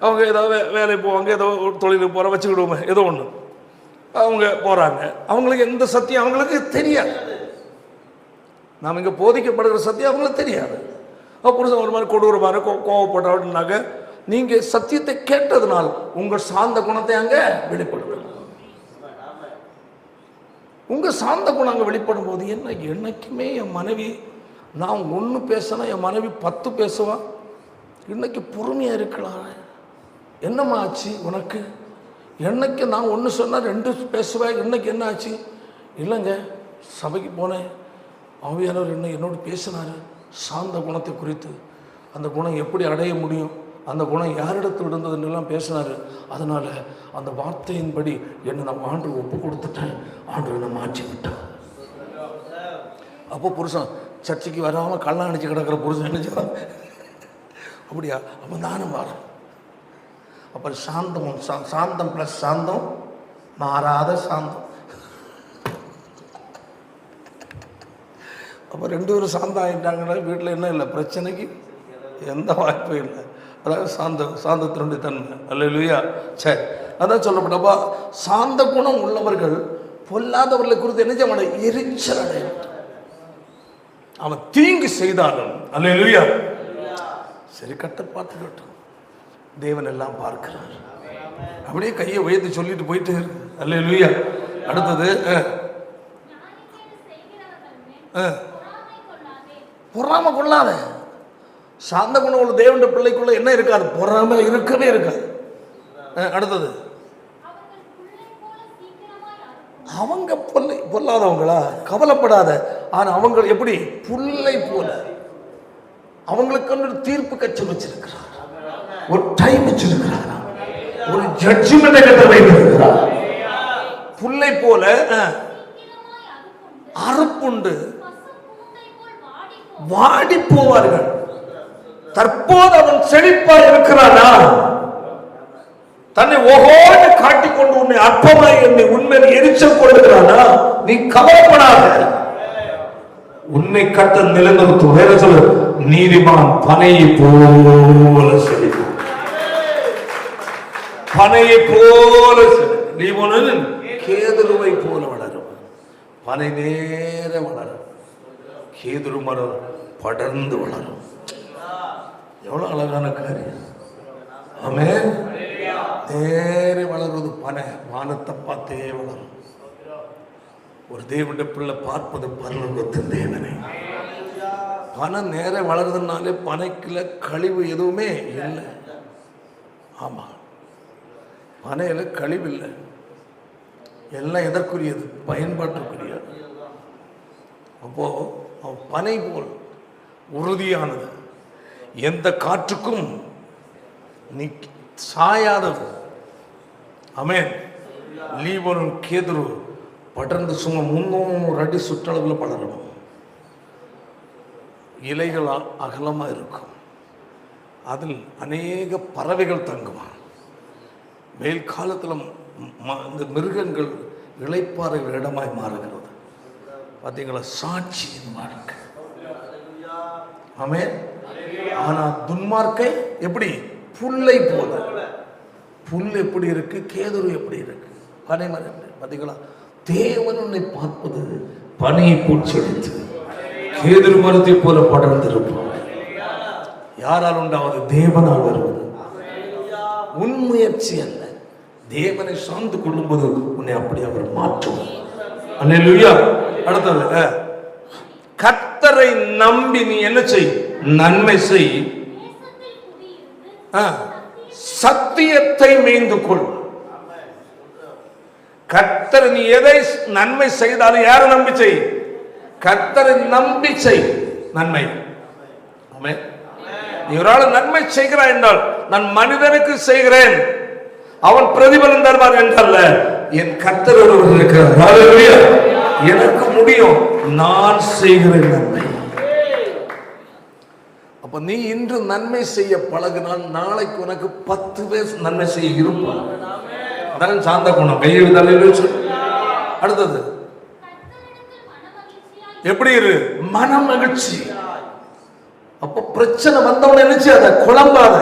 A: அவங்க ஏதாவது வேலைக்கு போவாங்க, ஏதோ தொழிலுக்கு போகிற வச்சுக்கிடுவோமே, ஏதோ ஒன்று அவங்க போகிறாங்க, அவங்களுக்கு எந்த சத்தியம் அவங்களுக்கு தெரியாது. நாம் இங்கே போதிக்கப்படுகிற சத்தியம் அவங்களுக்கு தெரியாது. புருஷன் ஒரு மாதிரி கொடூரமாக கோவப்பட்டாக்க, நீங்கள் சத்தியத்தை கேட்டதுனால் உங்கள் சாந்த குணத்தை அங்கே வெளிப்படுத்தணும். உங்கள் சாந்த குணம் அங்கே வெளிப்படும் போது என்ன, என்னைக்குமே என் மனைவி நான் 1 பேசினா என் மனைவி 10 பேசுவான். இன்னைக்கு பொறுமையாக இருக்கலாம். என்னம்மா ஆச்சு உனக்கு? என்னைக்கு நான் 1 சொன்னால் 2 பேசுவேன். இன்னைக்கு என்ன ஆச்சு? இல்லைங்க, சபைக்கு போனேன், ஆவியானவர் என்னோடு பேசினார் சாந்த குணத்தை குறித்து. அந்த குணம் எப்படி அடைய முடியும், அந்த குணம் யாரிடத்தில் இருந்ததுன்னெல்லாம் பேசினார். அதனால் அந்த வார்த்தையின்படி என்னை நம்ம ஆண்டு ஒப்பு கொடுத்துட்டேன், ஆண்டு நம்ம மாற்றி விட்டேன். அப்போ புருஷன் சர்ச்சைக்கு வராமல் கள்ளம் அடிச்சு கிடக்கிற புருஷன் நினைச்சான் அப்படியா? அப்போ நானும் வரேன். அப்போ சாந்தமும் சாந்தம் ப்ளஸ் சாந்தம் மாறாத சாந்தம். அப்போ 2 பேரும் சாந்தம் ஆகிட்டாங்கன்னா வீட்டில் என்ன இல்லை, பிரச்சனைக்கு எந்த வாய்ப்பும் இல்லை. அதாவது சாந்தத்தினுடைய தன்மை. அல்லேலூயா. சரி, அதான் சொல்லப்பட்டப்பா சாந்த குணம் உள்ளவர்கள் பொல்லாதவர்களை குறித்து என்ன செய்ய மாட்டாங்க, எரிச்சல் அடைய. அவன் தீங்கு செய்தாலும் அல்லேலூயா சரி கட்டப்பாட்டுக்கட்டும், தேவன் எல்லாம் பார்க்கிறார். அப்படியே கையை உயர்த்தி சொல்லிட்டு போயிட்டு அல்லேலூயா. அடுத்தது பொறாமை கொள்ளாத. சாந்த குணம் உள்ள தேவனுடைய பிள்ளைக்குள்ள என்ன இருக்காது, பொறாமை இருக்கவே இருக்காது. அடுத்தது அவங்க பொல்லாதவங்களா, கவலைப்படாத. ஆனா அவங்க எப்படி புல்லை போல, அவங்களுக்கு தீர்ப்பு கட்சி வச்சிருக்கிறார், ஒரு டைம் வச்சிருக்கிறார், ஒரு ஜட்ஜ்மெண்ட் கட்ட வைத்திருக்கிறார். புல்லை போல அறுப்புண்டு வாடி போவார்கள். தற்போது அவன் செழிப்பாய் இருக்கிறானா, தன்னை ஓகோடு காட்டிக்கொண்டு உன்னை அற்பமாய் என்னை உண்மையில் எரிச்சல் கொள்ளுகிறானா, நீ கவலைப்படாத, உன்னை கட்ட நிலைநிறுத்தும். வேற சொல்லு, நீதிமான் பனையை போல செழிப்பான். பனையை போல நீதிமான் கேதுருவை போல வளரும். பனை நேர வளரும், கேதுரு மரம் படர்ந்து வளரும். எவ்வளவு அழகான காரியம். ஆமென். நேர வளர்வது பனை, வானத்தை பார்த்தே வளரும். ஒரு தேவனுடைய பிள்ளை பார்ப்பது பரலோகத்தின் தேவனை. பனை நேர வளருதுனாலே பனைக்குள்ள கழிவு எதுவுமே இல்லை. ஆமா, பனையில கழிவு இல்லை, எல்லாம் எதற்குரியது, பயன்பாட்டுக்குரியது. அப்போ பனை போல் உறுதியானது, எந்த காற்றுக்கும் நீ சாயாதது. ஆமென். லீபனோன் கேதுரு படர்ந்து சும்மா 300 அடி சுற்றளவில் படரும். இலைகள் அகலமாக இருக்கும், அதில் அநேக பறவைகள் தங்குவான். வெயில் காலத்தில் இந்த மிருகங்கள் இளைப்பாறைகள் இடமாய் மாறுகிறது. பார்த்தீங்களா, சாட்சியின் வாழ்க்கை. ஆமென். ஆனா துன்மார்க்கை எப்படி, புல்லை போல. புல் எப்படி இருக்கு, கேதுரு எப்படி இருக்கு, பனை மரம். பார்த்தீங்களா, தேவன் உன்னை பார்ப்பது பனையை போல் செழித்து கேதுரு மரத்தை போல படர்ந்திருப்பான். யாரால் உண்டாவது, தேவனால் வருவது. உன் முயற்சி அல்ல, தேவனை சார்ந்து கொள்ளும்போது உன்னை அப்படி அவர் மாற்றுவார். அல்லேலூயா. அடுத்தது, கர்த்தரை நம்பி நீ என்ன செய், நன்மை செய், சத்தியத்தை மேய்ந்து கொள். கர்த்தர் நீ எதை நன்மை செய்தாலும் யாரை நம்பி செய், கர்த்தரை நம்பி செய் நன்மை. ஆமென். நீ ஒரு ஆள் நன்மை செய்கிறாய் என்றால், நான் மனிதனுக்கு செய்கிறேன் அவன் பிரதிபலன் தருவார் என்றல்ல, என் கர்த்தர் ஒருவர் இருக்கிறார். ஹல்லேலூயா. எனக்கு முடியும், நான் செய்கிறேன் நன்மை. அப்ப நீ இன்று நன்மை செய்ய பழகினால் நாளைக்கு உனக்கு 10 பேர் நன்மை செய்ய இருப்பான். அதான் சாந்த குணம். கையை தலையில சொல்லு. அடுத்தது எப்படி இரு, மன மகிழ்ச்சி. அப்ப பிரச்சனை வந்தவன நினைச்சு அதை குழம்பாத.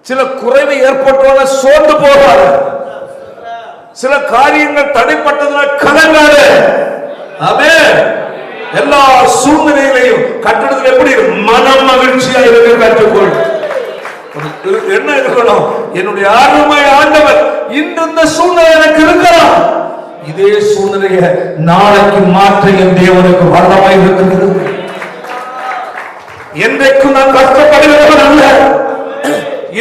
A: சில குறைவு ஏற்பட்டவன சோர்ந்து போகாத. சில காரியங்கள் தடைப்பட்டதுனால கலங்காத. ஆமென். எல்லா சூழ்நிலையிலையும் கட்டடத்தில் எப்படி மன மகிழ்ச்சியா இருக்க கற்றுக்கொள். என்ன இருக்கணும், என்னுடைய அருமை ஆண்டவர் இன்று இந்த சூழ்நிலை எனக்கு இருக்கலாம், இதே சூழ்நிலையை நாளைக்கு மாற்ற என் தேவனுக்கு வல்லமை இருக்கிறது. என்றைக்கும் நான் கஷ்டப்படுகிறவன் அல்ல.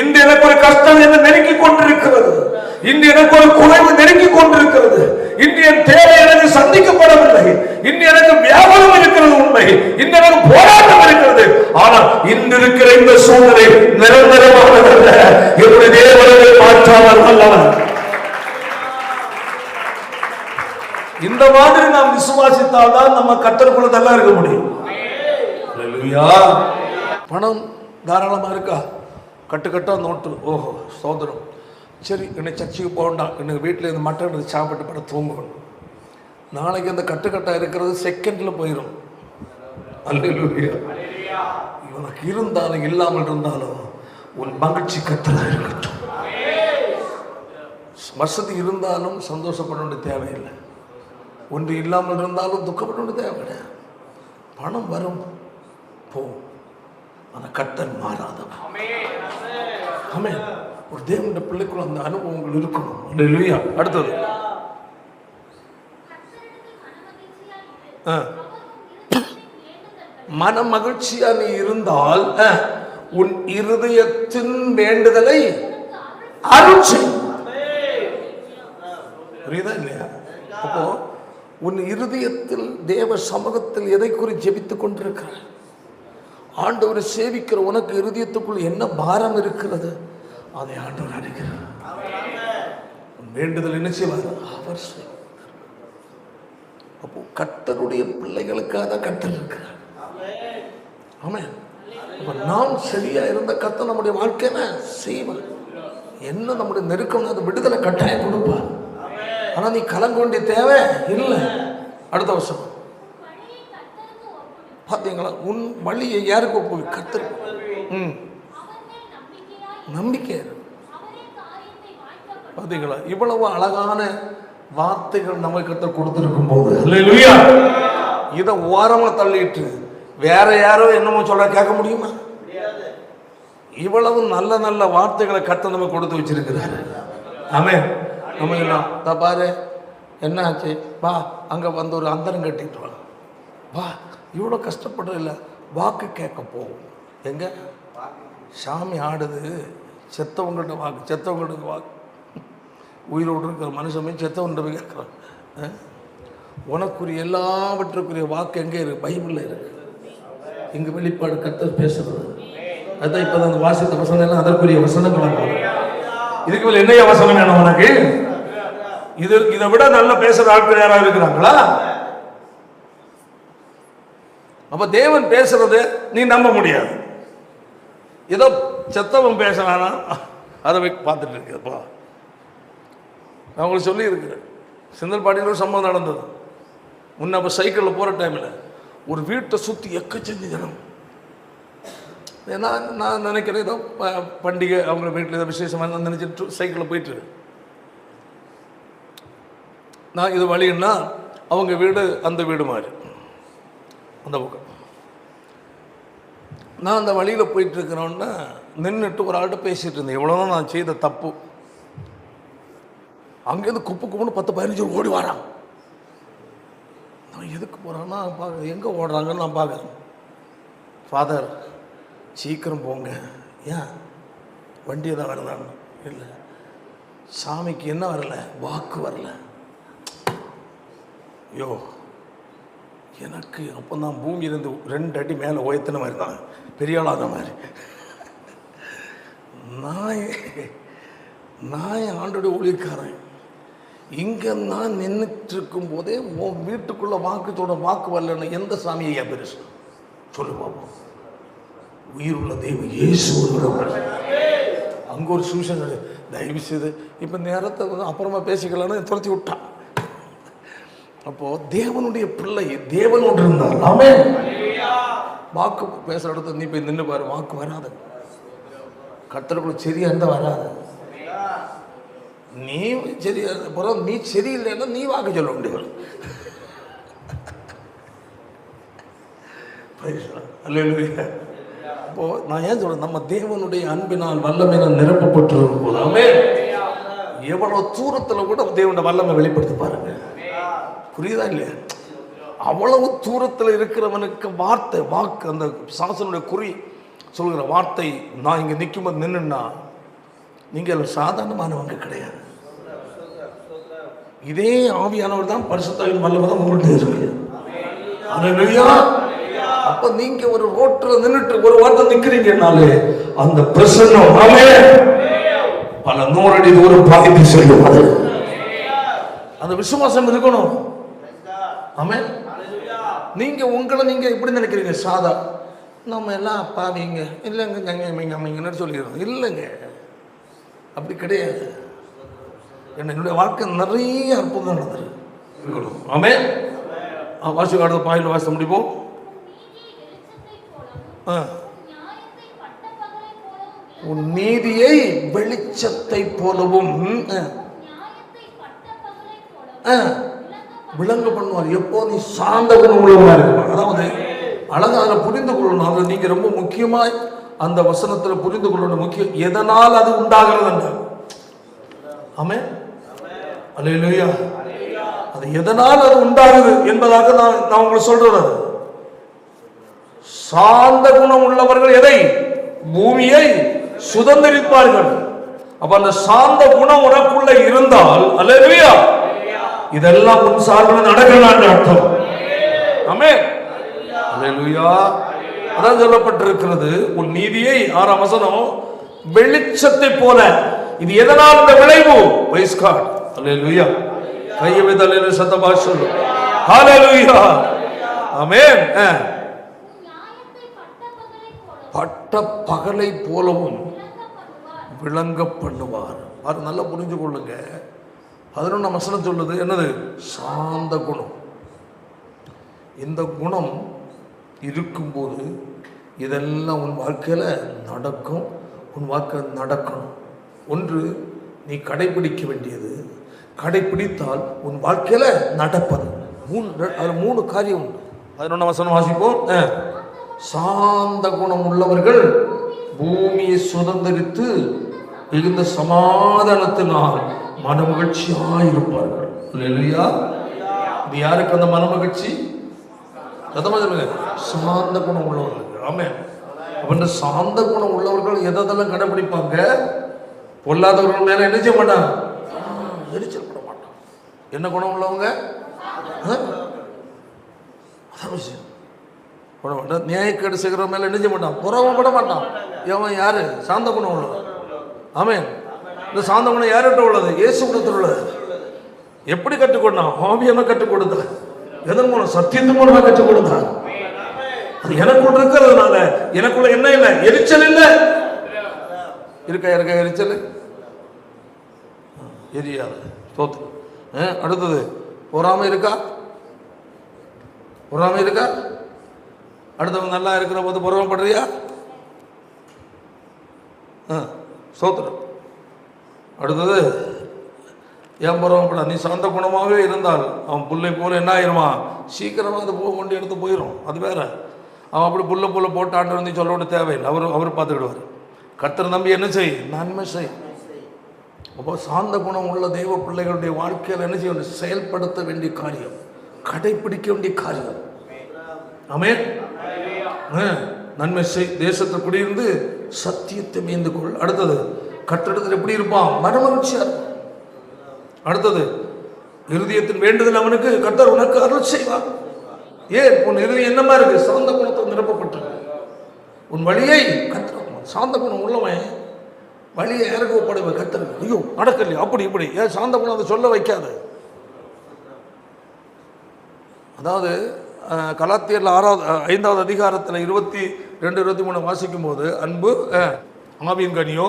A: இன்று எனக்கு ஒரு கஷ்டம் என்று நெருங்கிக் கொண்டிருக்கிறது, இன்று எனக்கு ஒரு குறைவு நெருங்கிக் கொண்டிருக்கிறது, இன்று என் தேவை எனக்கு சந்திக்கப்படவில்லை, இன்று எனக்கு வியாபாரம் இருக்கிறது உண்மை, இன்று எனக்கு போராட்டம் இருக்கிறது. ஆனால் இன்று இருக்கிற இந்த சூழ்நிலை நிரந்தரமானதல்ல. என்னுடைய தேவனை மாற்றாமல் அல்லவன். இந்த மாதிரி நாம் விசுவாசித்தால் தான் நம்ம கர்த்தருக்குள்ள நல்லா இருக்க முடியும். அல்லேலூயா. பணம் தாராளமா இருக்கா, கட்டுக்கட்டா நோட்டு, ஓஹோ சோதரம். சரி, இன்னைக்கு சர்ச்சுக்கு போகண்டாம், இன்னைக்கு வீட்டில் இருந்து மட்டன் சாப்பிட்டு படம் தூங்கணும். நாளைக்கு அந்த கட்டுக்கட்டாக இருக்கிறது செகண்டில் போயிடும். அல்லேலூயா. இவனுக்கு இருந்தாலும் இல்லாமல் இருந்தாலும் உன் மகிழ்ச்சி கர்த்தராக இருக்கட்டும். வசதி இருந்தாலும் சந்தோஷப்பட வேண்டிய தேவையில்லை. ஒன்று இல்லாமல் இருந்தாலும் துக்கப்பட வேண்டிய தேவை கிடையாது. பணம் வரும் போகும், ஆனால் கர்த்தர் மாறாதவன். ஆமென். ஒரு தேவனுடைய பிள்ளைக்குள்ள அந்த அனுபவங்கள் இருக்கணும். அல்லேலூயா. அடுத்தது மன மகிழ்ச்சியா நீ இருந்தால் உன் இருதயத்தின் வேண்டுதலை அருள் செய். புரியுதா இல்லையா? அப்போ உன் இருதயத்தில் தேவ சமூகத்தில் எதை குறித்து ஜெபித்துக் கொண்டிருக்கிறார்? ஆண்டவரை சேவிக்கிற உனக்கு இருதயத்துக்குள் என்ன பாரம் இருக்கிறது, அதை ஆண்டவர் அறிகிறார். வேண்டுதல் என்ன செய்வார்? அவர் செய்வார். அப்போ கர்த்தருடைய பிள்ளைகளுக்காக தான் கர்த்தர் இருக்கிறார். ஆமென். அப்ப நாம் சரியா இருந்த கர்த்தர் நம்முடைய வாழ்க்கையில செய்வார். என்ன நம்முடைய நெருக்கம், அது விடுதலை கட்டாயம் கொடுப்பார். ஆனா நீ கலங்க வேண்டிய தேவை இல்லை. அடுத்த வருஷம் பார்த்தீங்களா? உன் வழியை யாருக்கு ஒப்புவி? கர்த்தர். நம்பிக்கை. பார்த்தீங்களா? இவ்வளவு அழகான வார்த்தைகள் நம்ம கர்த்தர் கொடுத்திருக்கும் போது அல்லேலூயா, இதை ஓரமா தள்ளிட்டு வேற யாரோ என்னமோ சொல்ல கேட்க முடியுமா? இவ்வளவு நல்ல நல்ல வார்த்தைகளை கர்த்தர் நம்ம கொடுத்து வச்சிருக்கிறாரு. ஆமென். நம்ம எல்லாம் பாரு என்ன ஆச்சு, வா அங்கே வந்து ஒரு அந்தரம் கட்டிட்டு வா, இவ்வளோ கஷ்டப்படுற இல்லை, வாக்கு கேட்க போகும். எங்க சாமி ஆடுது, செத்தவங்கள்ட்ட வாக்கு, செத்தவங்கள்ட்ட வாக்கு. உயிரோடு இருக்கிற மனுஷமே செத்தவன்கிட்ட போய் கேட்குறான். உனக்குரிய எல்லாவற்றுக்குரிய வாக்கு எங்கே இருக்கு? பைபிளில் இருக்கு. இங்கே வெளிப்பாடு கர்த்தர் பேசுறது. அதான் இப்போ தான் வாசித்த வசனம் எல்லாம் அதற்குரிய வசனங்களாக. இதுக்கு மேலே என்னைய வசனம் வேணும் உனக்கு? இதை விட நல்லா பேசுற ஆட்கள் யாராவது இருக்கிறாங்களா? அப்ப தேவன் பேசுறது நீ நம்ப முடியாது. ஏதோ செத்தவன் பேசுறானா அதை பார்த்துட்டு இருக்கப்பா. நான் உங்களுக்கு சொல்லி இருக்கிறேன், செந்தல்பாடியில் ஒரு சம்பவம் நடந்தது. முன்ன அப்போ சைக்கிளில் போகிற டைமில் ஒரு வீட்டை சுற்றி எக்கச்செஞ்சு ஜனம். நான் நினைக்கிறேன் ஏதோ பண்டிகை அவங்க வீட்டில் ஏதோ விசேஷமாக நினச்சிட்டு சைக்கிளில் போயிட்டு, நான் இது வழின்னா அவங்க வீடு அந்த வீடு மாதிரி அந்த பக்கம். நான் அந்த வழியில் போயிட்டுருக்கிறோன்னா நின்றுட்டு ஒரு ஆள்கிட்ட பேசிகிட்டு இருந்தேன். எவ்வளோ நான் செய்த தப்பு. அங்கேருந்து குப்பு குப்புன்னு 10-15 ஓடி வரான். நான் எதுக்கு போகிறான்னா பார்க்க, எங்கே ஓடுறாங்கன்னு நான் பார்க்குறேன். ஃபாதர் சீக்கிரம் போங்க. ஏன் வண்டி தான் வரதான்னு? இல்லை, சாமிக்கு என்ன வரல? வாக்கு வரல. ஐயோ, எனக்கு அப்போ தான் பூமி இருந்து 2 அடி மேலே உயர்த்தின மாதிரி தான், பெரிய ஆளாத மாதிரி. நான் ஆண்டோடைய ஊழியக்காரன். இங்கே நான் நின்றுட்டு இருக்கும் போதே உன் வீட்டுக்குள்ளே வாக்குத்தோட வாக்கு வரலன்னு எந்த சாமியை பெருசு சொல்லு பார்ப்போம். உயிருள்ள தெய்வம் இயேசு ஒருவர். அங்கே ஒரு சூஷன் தயவு செய்து இப்போ நேரத்தை அப்புறமா பேசிக்கலான்னு துரத்தி விட்டான். அப்போது தேவனுடைய பிள்ளை தேவனோடு இருந்தார். ஆமென். வாக்கு பேசுகிற இடத்துல நீ போய் நின்று பாரு, வாக்கு வராது. கர்த்தருக்குள்ள சரியா இருந்தால் வராது. நீ சரியா பிறகு நீ சரியில்லைன்னா நீ வாக்கு சொல்ல முடியாது. அல்லேலூயா. அப்போது நான் ஏன் சொல்கிறேன், நம்ம தேவனுடைய அன்பினால் வல்லமையினால் நிரப்பப்பட்டிருக்கும் போது ஆமென், எவ்வளோ தூரத்தில் கூட தேவனுடைய வல்லமை வெளிப்படுத்தி பாருங்க. புரியுதா இல்லையா? அவ்வளவு தூரத்தில் இருக்கிறவனுக்கு வார்த்தை வாக்கு அந்த சாசனுடைய குறி சொல்கிற வார்த்தை, நான் இங்கே நிற்கும்போது நின்றுன்னா நீங்கள் சாதாரணமானவங்க கிடையாது. இதே ஆவியானவர் தான் பரிசுத்தாவின் வல்லமை தான் உங்கள்கிட்ட இருக்கு. அல்லேலூயா. அப்ப நீங்க ஒரு ரோட்டில் நின்றுட்டு ஒரு வார்த்தை நிற்கிறீங்கனாலே அந்த பிரசன்னம் பல 100 அடி தூரம் பாதிப்பு செல்லும். அது அந்த விசுவாசம் இருக்கணும். ஆமென். நீங்க உங்களை நீங்க எப்படி நினைக்கிறீங்க? சாதா நம்ம எல்லாம் பாவீங்க இல்லைங்க, நீங்க சொல்லிடுறோம். இல்லைங்க, அப்படி கிடையாது. என்னுடைய வாழ்க்கை நிறைய அற்புதம் நடந்தது. ஆமென். வாசி காடுறது பாயில் வாச முடிப்போம். உன் நீதியை வெளிச்சத்தை போலவும் விளங்க பண்ணுவார். எப்போ நீ சார்ந்த குணம் உள்ளவனா இருக்க. அதாவது அழகா அதில் புரிந்து கொள்ளணும். அதில் நீங்க ரொம்ப முக்கியமாய் அந்த வசனத்தில் புரிந்து கொள்ளணும். முக்கியம் எதனால் அது உண்டாகிறது. ஆமென், அல்லேலூயா. அது எதனால் அது உண்டாகுது என்பதாக நான் உங்களுக்கு சொல்றது. சார்ந்த குணம் உள்ளவர்கள் எதை? பூமியை சுதந்திரிப்பார்கள். அப்ப அந்த சார்ந்த குணம் உனக்குள்ள இருந்தால், அல்லேலூயா, இதெல்லாம் உன் சார்பில் நடக்கலான்னு அர்த்தம். ஆமென், அல்லேலூயா. அதான் சொல்லப்பட்டிருக்கிறது, உன் நீதியை 6ஆம் வசனம் வெளிச்சத்தை போல. இது எதனால் இந்த விளைவு? பிரைஸ் காட், அல்லேலூயா. கையை வைத்து அல்லேலூயா சத்தமா சொல்லு. ஹல்லேலூயா, ஆமென். பட்ட பகலை போலவும் விளங்க பண்ணுவார். அது நல்லா புரிஞ்சு கொள்ளுங்க. 11ஆம் வசனம் சொல்லுது என்னது? சாந்த குணம். இந்த குணம் இருக்கும்போது இதெல்லாம் உன் வாழ்க்கையில் நடக்கும். உன் வாழ்க்கை நடக்கணும். ஒன்று, நீ கடைபிடிக்க வேண்டியது, கடைபிடித்தால் உன் வாழ்க்கையில் நடப்பது. 3 காரியம் உண்டு. 11ஆம் வசனம் வாசிப்போம். சாந்த குணம் உள்ளவர்கள் பூமியை சுதந்திரித்து மிகுந்த சமாதானத்தினால் மனமகிழ்ச்சியாயிருப்பார்கள். இல்லையா? இது யாருக்கு அந்த மனமகிழ்ச்சி? சாந்த குணம் உள்ளவர்கள். ஆமென். அப்ப இந்த சாந்த குணம் உள்ளவர்கள் எதெல்லாம் கடைபிடிப்பாங்க? பொல்லாதவர்கள் மேல என்ன செய்ய மாட்டாங்க? எரிச்சல் பட மாட்டாங்க. என்ன குணம் உள்ளவங்க? பட மாட்டான். நியாயக்கேடு செய்கிற மேல என்ன செய்ய மாட்டான்? புறவப்பட மாட்டான். இவன் யாரு? சாந்த குணம் உள்ளது. ஆமென். இந்த சாந்த குணம் யார்கிட்ட உள்ளது? இயேசு குணத்தில் உள்ளது. எப்படி கற்றுக்கொண்டான்? ஆவியமா கற்றுக் கொடுத்தான். எதன் மூலம்? சத்தியத்தின் மூலமா கற்றுக் கொடுத்தான். அது எனக்குள்ள இருக்கிறதுனால எனக்குள்ள என்ன இல்லை? எரிச்சல் இல்லை. இருக்க எரிச்சல் எரியாது. அடுத்தது பொறாமை இருக்கா? பொறாமை இருக்கா? அடுத்தவங்க நல்லா இருக்கிற போது பொறாமைப்படுறியா? சோத்திரம். அடுத்தது ஏன் பொறாமைப்பட? நீ சாந்த குணமாகவே இருந்தால் அவன் புல்லை போல என்ன ஆயிருமா? சீக்கிரமாக அது போக கொண்டு எடுத்து போயிடும். அது வேற. அவன் அப்படி புல்ல போட்டு ஆண்டு வந்து சொல்ல வேண்டிய தேவையில்லை. அவர் பார்த்துக்கிடுவார். கர்த்தர் நம்பி என்ன செய்? நன்மை செய். அப்போ சாந்த குணம் உள்ள தெய்வ பிள்ளைகளுடைய வாழ்க்கையில் என்ன செய்ய வேண்டும்? செயல்படுத்த வேண்டிய காரியம், கடைபிடிக்க வேண்டிய காரியம். ஆமென். நன்மை செய், தேசத்தில் குடியிருந்து சத்தியத்தை மேய்ந்து கொள். அடுத்தது, கட்டிடத்தில் எப்படி இருப்பான்? மனமகிழ்ச்சியா இருப்பான். அடுத்தது, இருதயத்தின் வேண்டுதல் அவனுக்கு கர்த்தர் உனக்கு அருள் செய்வார். ஏன்? உன் இருதயம் என்னமா இருக்கு? சாந்த குணத்தை நிரப்பப்பட்டிருக்கு. உன் வழியை கர்த்தர். சாந்த குணம் உள்ளவன் வழியை யாருக்கு ஒப்படைப்ப? கர்த்தர். ஐயோ நடக்கலையே, அப்படி இப்படி. ஏன் சாந்த குணம் அதை சொல்ல வைக்காது. அதாவது கலாத்தியர் 5வது அதிகாரத்தில் 22, 23 வாசிக்கும் போது, அன்பு, ஆவியின் கனியோ,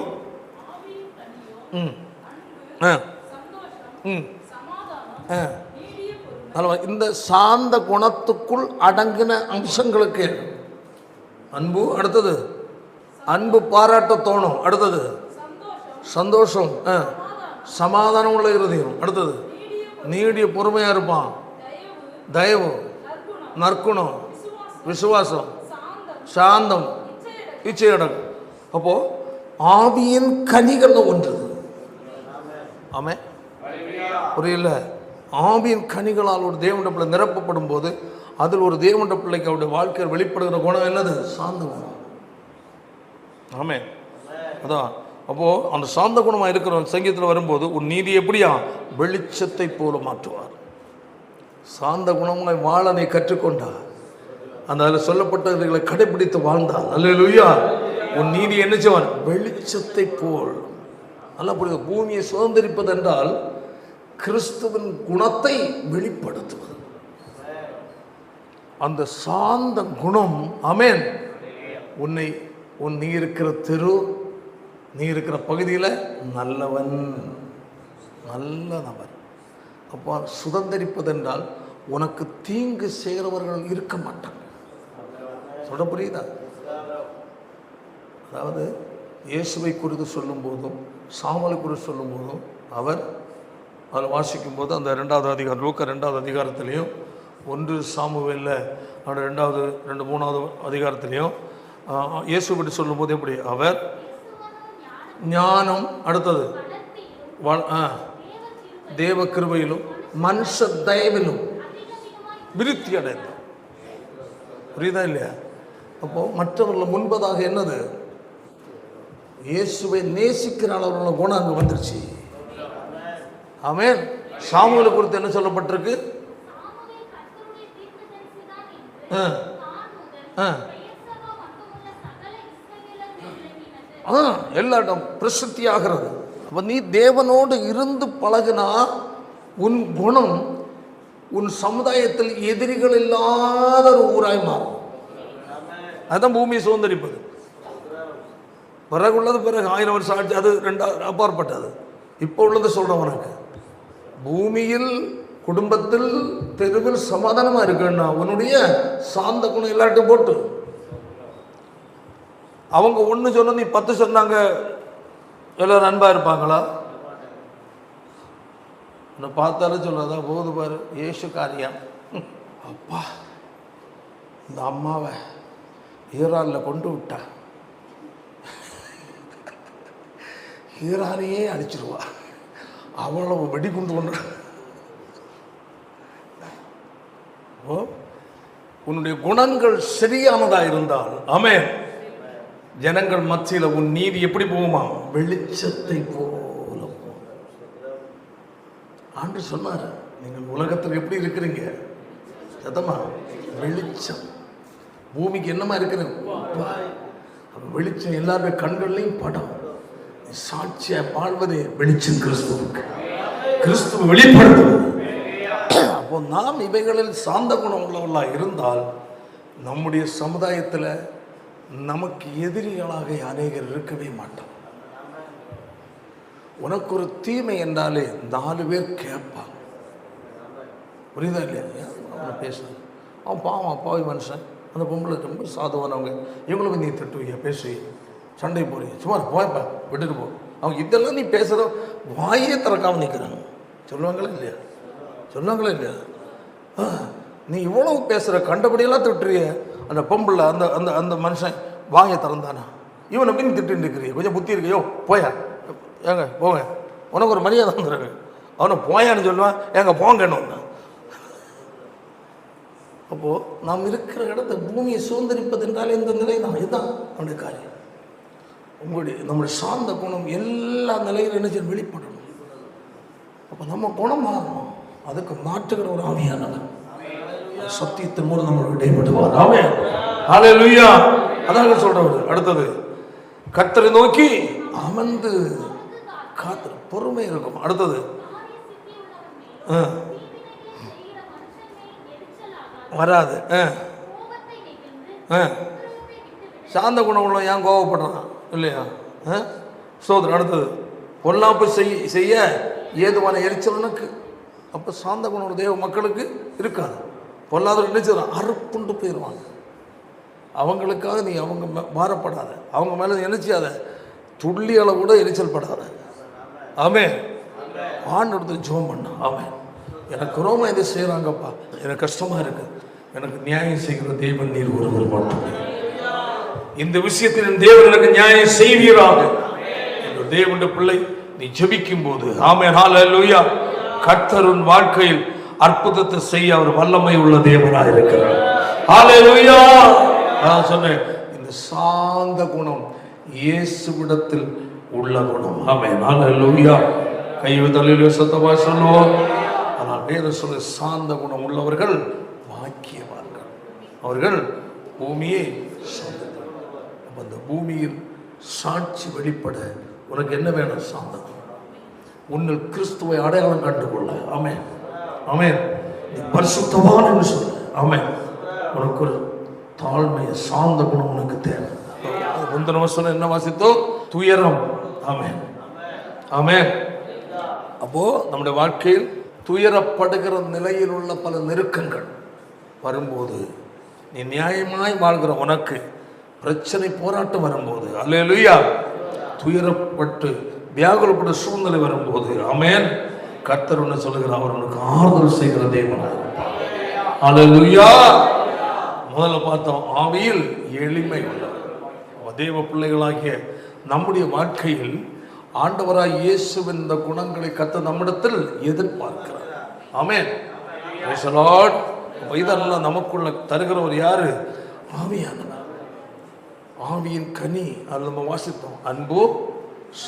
A: இந்த சாந்த குணத்துக்குள் அடங்கின அம்சங்களுக்கு அன்பு. அடுத்தது அன்பு பாராட்ட தோணும். அடுத்தது சந்தோஷம், சமாதானம் உள்ள இருதயம். அடுத்தது நீடிய பொறுமையா இருப்பான். தயவு, நற்குணம், விசுவாசம், சாந்தம், இச்சையடங்கு. அப்போ ஆவியின் கனிகள் ஒன்று. ஆமே, புரியல? ஆவியின் கனிகளால் ஒரு தேவனுடைய பிள்ளை நிரப்பப்படும் போது அதில் ஒரு தேவனுடைய பிள்ளைக்கு அவருடைய வாழ்க்கையில் வெளிப்படுகிற குணம் என்னது? சாந்த குணம். ஆமே, அதான். அப்போ அந்த சாந்த குணமாக இருக்கிற சங்கீதத்தில் வரும்போது, உன் நீதி எப்படியா? வெளிச்சத்தை போல மாற்றுவார். சாந்த குணங்களை வாழ நீ கற்றுக்கொண்டா, அந்த அதில் சொல்லப்பட்டவர்களை கடைபிடித்து வாழ்ந்தால், அல்லேலூயா, உன் நீதி என்ன செய்வான்? வெளிச்சத்தை போல். நல்லா புரியுது. பூமியை சுதந்திரிப்பது என்றால் கிறிஸ்துவின் குணத்தை வெளிப்படுத்துவது. அந்த சாந்த குணம், ஆமென், நீ இருக்கிற தெரு, நீ இருக்கிற பகுதியில் நல்லவன், நல்ல நபர். அப்போ சுதந்திரிப்பதென்றால் உனக்கு தீங்கு செய்கிறவர்கள் இருக்க மாட்டாங்க. சொல்ல புரியுதா? அதாவது இயேசுவை குறித்து சொல்லும் போதும் சாமுவேலை குறித்து சொல்லும் போதும் அவர் அதில் வாசிக்கும் போது அந்த 2வது அதிகாரம் லூக்கா 2வது அதிகாரத்திலையும் 1 சாமுவேலில் அந்த 3வது அதிகாரத்திலையும் இயேசு பற்றி சொல்லும்போது எப்படி அவர் ஞானம், அடுத்தது தேவ கிருபையிலும் மனுஷ தயவிலும் விருத்தி அடைந்தார். புரியுதா இல்லையா? அப்போ மற்றவர்கள் முன்பதாக என்னது, இயேசுவை நேசிக்கிற அளவுள்ள குணம் அங்கே வந்துருச்சு. ஆமென். சாமுவேலை குறித்து என்ன சொல்லப்பட்டிருக்கு? எல்லா இடம் பிரசித்தி ஆகிறது. அப்போ நீ தேவனோடு இருந்து பழகினா உன் குணம் உன் சமுதாயத்தில் எதிரிகள் இல்லாத ஒரு ஊராய் மாறும். அதுதான் பூமியை சுதந்திரிப்பது. பிறகு உள்ளது பிறகு 1000 வருஷம் ஆட்சி, அது 2 அப்பாற்பட்டது. இப்போ உள்ளது சொல்கிறேன் உனக்கு. பூமியில் குடும்பத்தில் தெருவில் சமாதானமாக இருக்குன்னா உன்னுடைய சாந்த குணம் எல்லாட்டும் போட்டு அவங்க ஒன்று சொன்ன நீ 10 சொன்னாங்க, எல்லோரும் அன்பாக இருப்பாங்களா? உன்னை பார்த்தாலும் சொல்லாதா போது பாரு ஏசு காரியம். அப்பா இந்த அம்மாவை ஈரானில் கொண்டு விட்டா, ஈரானையே அடிச்சிருவா, அவ்வளவு வெடிகுண்டு கொண்டு. உன்னுடைய குணங்கள் சரியானதாக இருந்தால் ஆமென், ஜனங்கள் மத்தியில் உன் நீதி எப்படி போகுமா? வெளிச்சத்தை போல போகும். ஆண்டு சொன்னார், நீங்கள் உலகத்தில் எப்படி இருக்கிறீங்க? சத்தமா வெளிச்சம். பூமிக்கு என்னமா இருக்கிறது? வெளிச்சம் எல்லாருடைய கண்கள்லையும் படம். சாட்சியா வாழ்வதே வெளிச்சம் கிறிஸ்துவுக்கு. கிறிஸ்துவ வெளிப்படுத்துவது. அப்போ நாம் இவைகளில் சாந்த குணம் உள்ளவர்களாக இருந்தால் நம்முடைய சமுதாயத்தில் நமக்கு எதிரிகளாக அநேகர் இருக்கவே மாட்டோம். உனக்கு ஒரு தீமை என்றாலே 4 பேர் கேட்பான். புரியுதா இல்லையா? அவனை பேசுறேன், அவன் பாவம் அப்பாவி மனுஷன், அந்த பொம்பளை ரொம்ப சாதுவானவங்க, இவங்களுக்கு நீ திட்டுவீங்க, பேசுவீங்க, சண்டை போறீங்க, சும்மா போயப்பா விட்டுட்டு போ. அவங்க இதெல்லாம் நீ பேசுகிறத வாயே திறக்காமல் நிற்கிறாங்க. சொல்லுவாங்களா இல்லையா? சொல்லுவாங்களா இல்லையா? நீ இவ்வளவு பேசுகிற, கண்டபடியெல்லாம் திட்டுறிய, அந்த பொம்பளை அந்த அந்த அந்த மனுஷன் வாயை திறந்தானா, இவன் அப்படின்னு திட்டுன்னு இருக்கிறீங்க, கொஞ்சம் புத்தி இருக்கையோ போயா, ஏங்க போங்க, உனக்கு ஒரு மரியாதை வந்துடுறாங்க. அவனை போயான்னு சொல்லுவான், ஏங்க போங்கன்னு. அப்போது நாம் இருக்கிற இடத்த பூமியை சுதந்திரிப்பது என்றால் இந்த நிலை தான். இதுதான் நம்முடைய காரியம். நம்முடைய சார்ந்த குணம் எல்லா நிலையிலும் என்ன செய்ய வெளிப்படணும். அப்போ நம்ம குணம் மாறணும். அதுக்கு மாற்றுகிற ஒரு ஆவியானவர் சத்தியத்தின் மூலம் நம்மளுக்கு இடைப்படுவார். ஆமென். ஹல்லேலூயா. அதாக சொல்றவர். அடுத்தது கர்த்தரை நோக்கி அமர்ந்து காத்து பொறுமை இருக்கும். அடுத்தது வராது. சாந்த குணம் உள்ள ஏன் கோவப்படுறான் இல்லையா? சோதரன். அடுத்தது பொல்லாப்பு செய்ய ஏதுவான எரிச்சல் உனக்கு. அப்போ சாந்த குணம் தேவ மக்களுக்கு இருக்காது. பொல்லாத நினைச்சிடறான், அறுப்புண்டு போயிடுவாங்க. அவங்களுக்காக நீ அவங்க மாறப்படாத, அவங்க மேலே நினைச்சாத, துள்ளி அளவு கூட எரிச்சல் படாத. ஆமென். ஆண்டவரத்தை ஜெபம் பண்ண. ஆமென். எனக்கு ரோமா இதை செய்கிறாங்கப்பா, எனக்கு கஷ்டமாக இருக்குது, எனக்கு நியாயம் செய்கிற தேவன் நீர் ஒருவர் மட்டுமே. இந்த விஷயத்தில் என் தேவன் எனக்கு நியாயம் செய்வீராக. இந்த தேவனுடைய பிள்ளை நீ ஜெபிக்கும் போது ஆமென் ஹல்லேலூயா, கர்த்தர் உன் வாழ்க்கையில் அற்புதத்தை செய்ய அவர் வல்லமை உள்ள தேவனாக இருக்கிறார். ஹல்லேலூயா. நான் சொன்னேன், இந்த சாந்த குணம் இயேசுவிடத்தில் உள்ள குணம். ஆமென் ஹல்லேலூயா. கைவிதலில் சத்தமாக சொல்லுவோம். ஆனால் வேதம் சொல்ல சாந்த குணம் உள்ளவர்கள் பாக்கியவான்கள், அவர்கள் பூமியை சொந்தம். அந்த பூமியில் சாட்சி வெளிப்பட உனக்கு என்ன வேணும்? சாந்த குணம். உன்னில் கிறிஸ்துவை அடையாளம் கண்டுகொள்ள. ஆமென் ஆமென். நீ பரிசுத்தவான் என்று சொல்ல. ஆமென். உனக்கு ஒரு தாழ்மை சாந்த குணம் உனக்கு தேவை. முந்தின வசனம் என்ன வாசித்தோம்? துயரம். ஆமென் ஆமென். அப்போ நம்முடைய வாழ்க்கையில் துயரப்படுகிற நிலையில் உள்ள பல நெருக்கங்கள் வரும்போது நீ நியாயமாய் வாழ்கிற உனக்கு பிரச்சனை போராட்டம் வரும்போது, அல்லேலூயா, துயரப்பட்டு வியாகுலப்பட்ட சூழ்நிலை வரும்போது, ஆமென், கர்த்தர் ஒன்று சொல்லுகிறார், அவர் உனக்கு ஆறுதல் செய்கிற தேவனாக இருப்பார். அல்லேலூயா. முதல்ல பார்த்தோம், ஆவியில் எளிமை உள்ளவர். தேவ பிள்ளைகளாகிய நம்முடைய வாழ்க்கையில் ஆண்டவராய் இயேசுவின் இந்த குணங்களை கர்த்தர் நம்மிடத்தில் எதிர்பார்க்கிறார். ஆமென். Praise the Lord. இதெல்லாம் நமக்குள்ள தருகிறவர் யாரு? ஆவியானவர். ஆவியின் கனி அது நம்ம வாசித்தோம். அன்பு,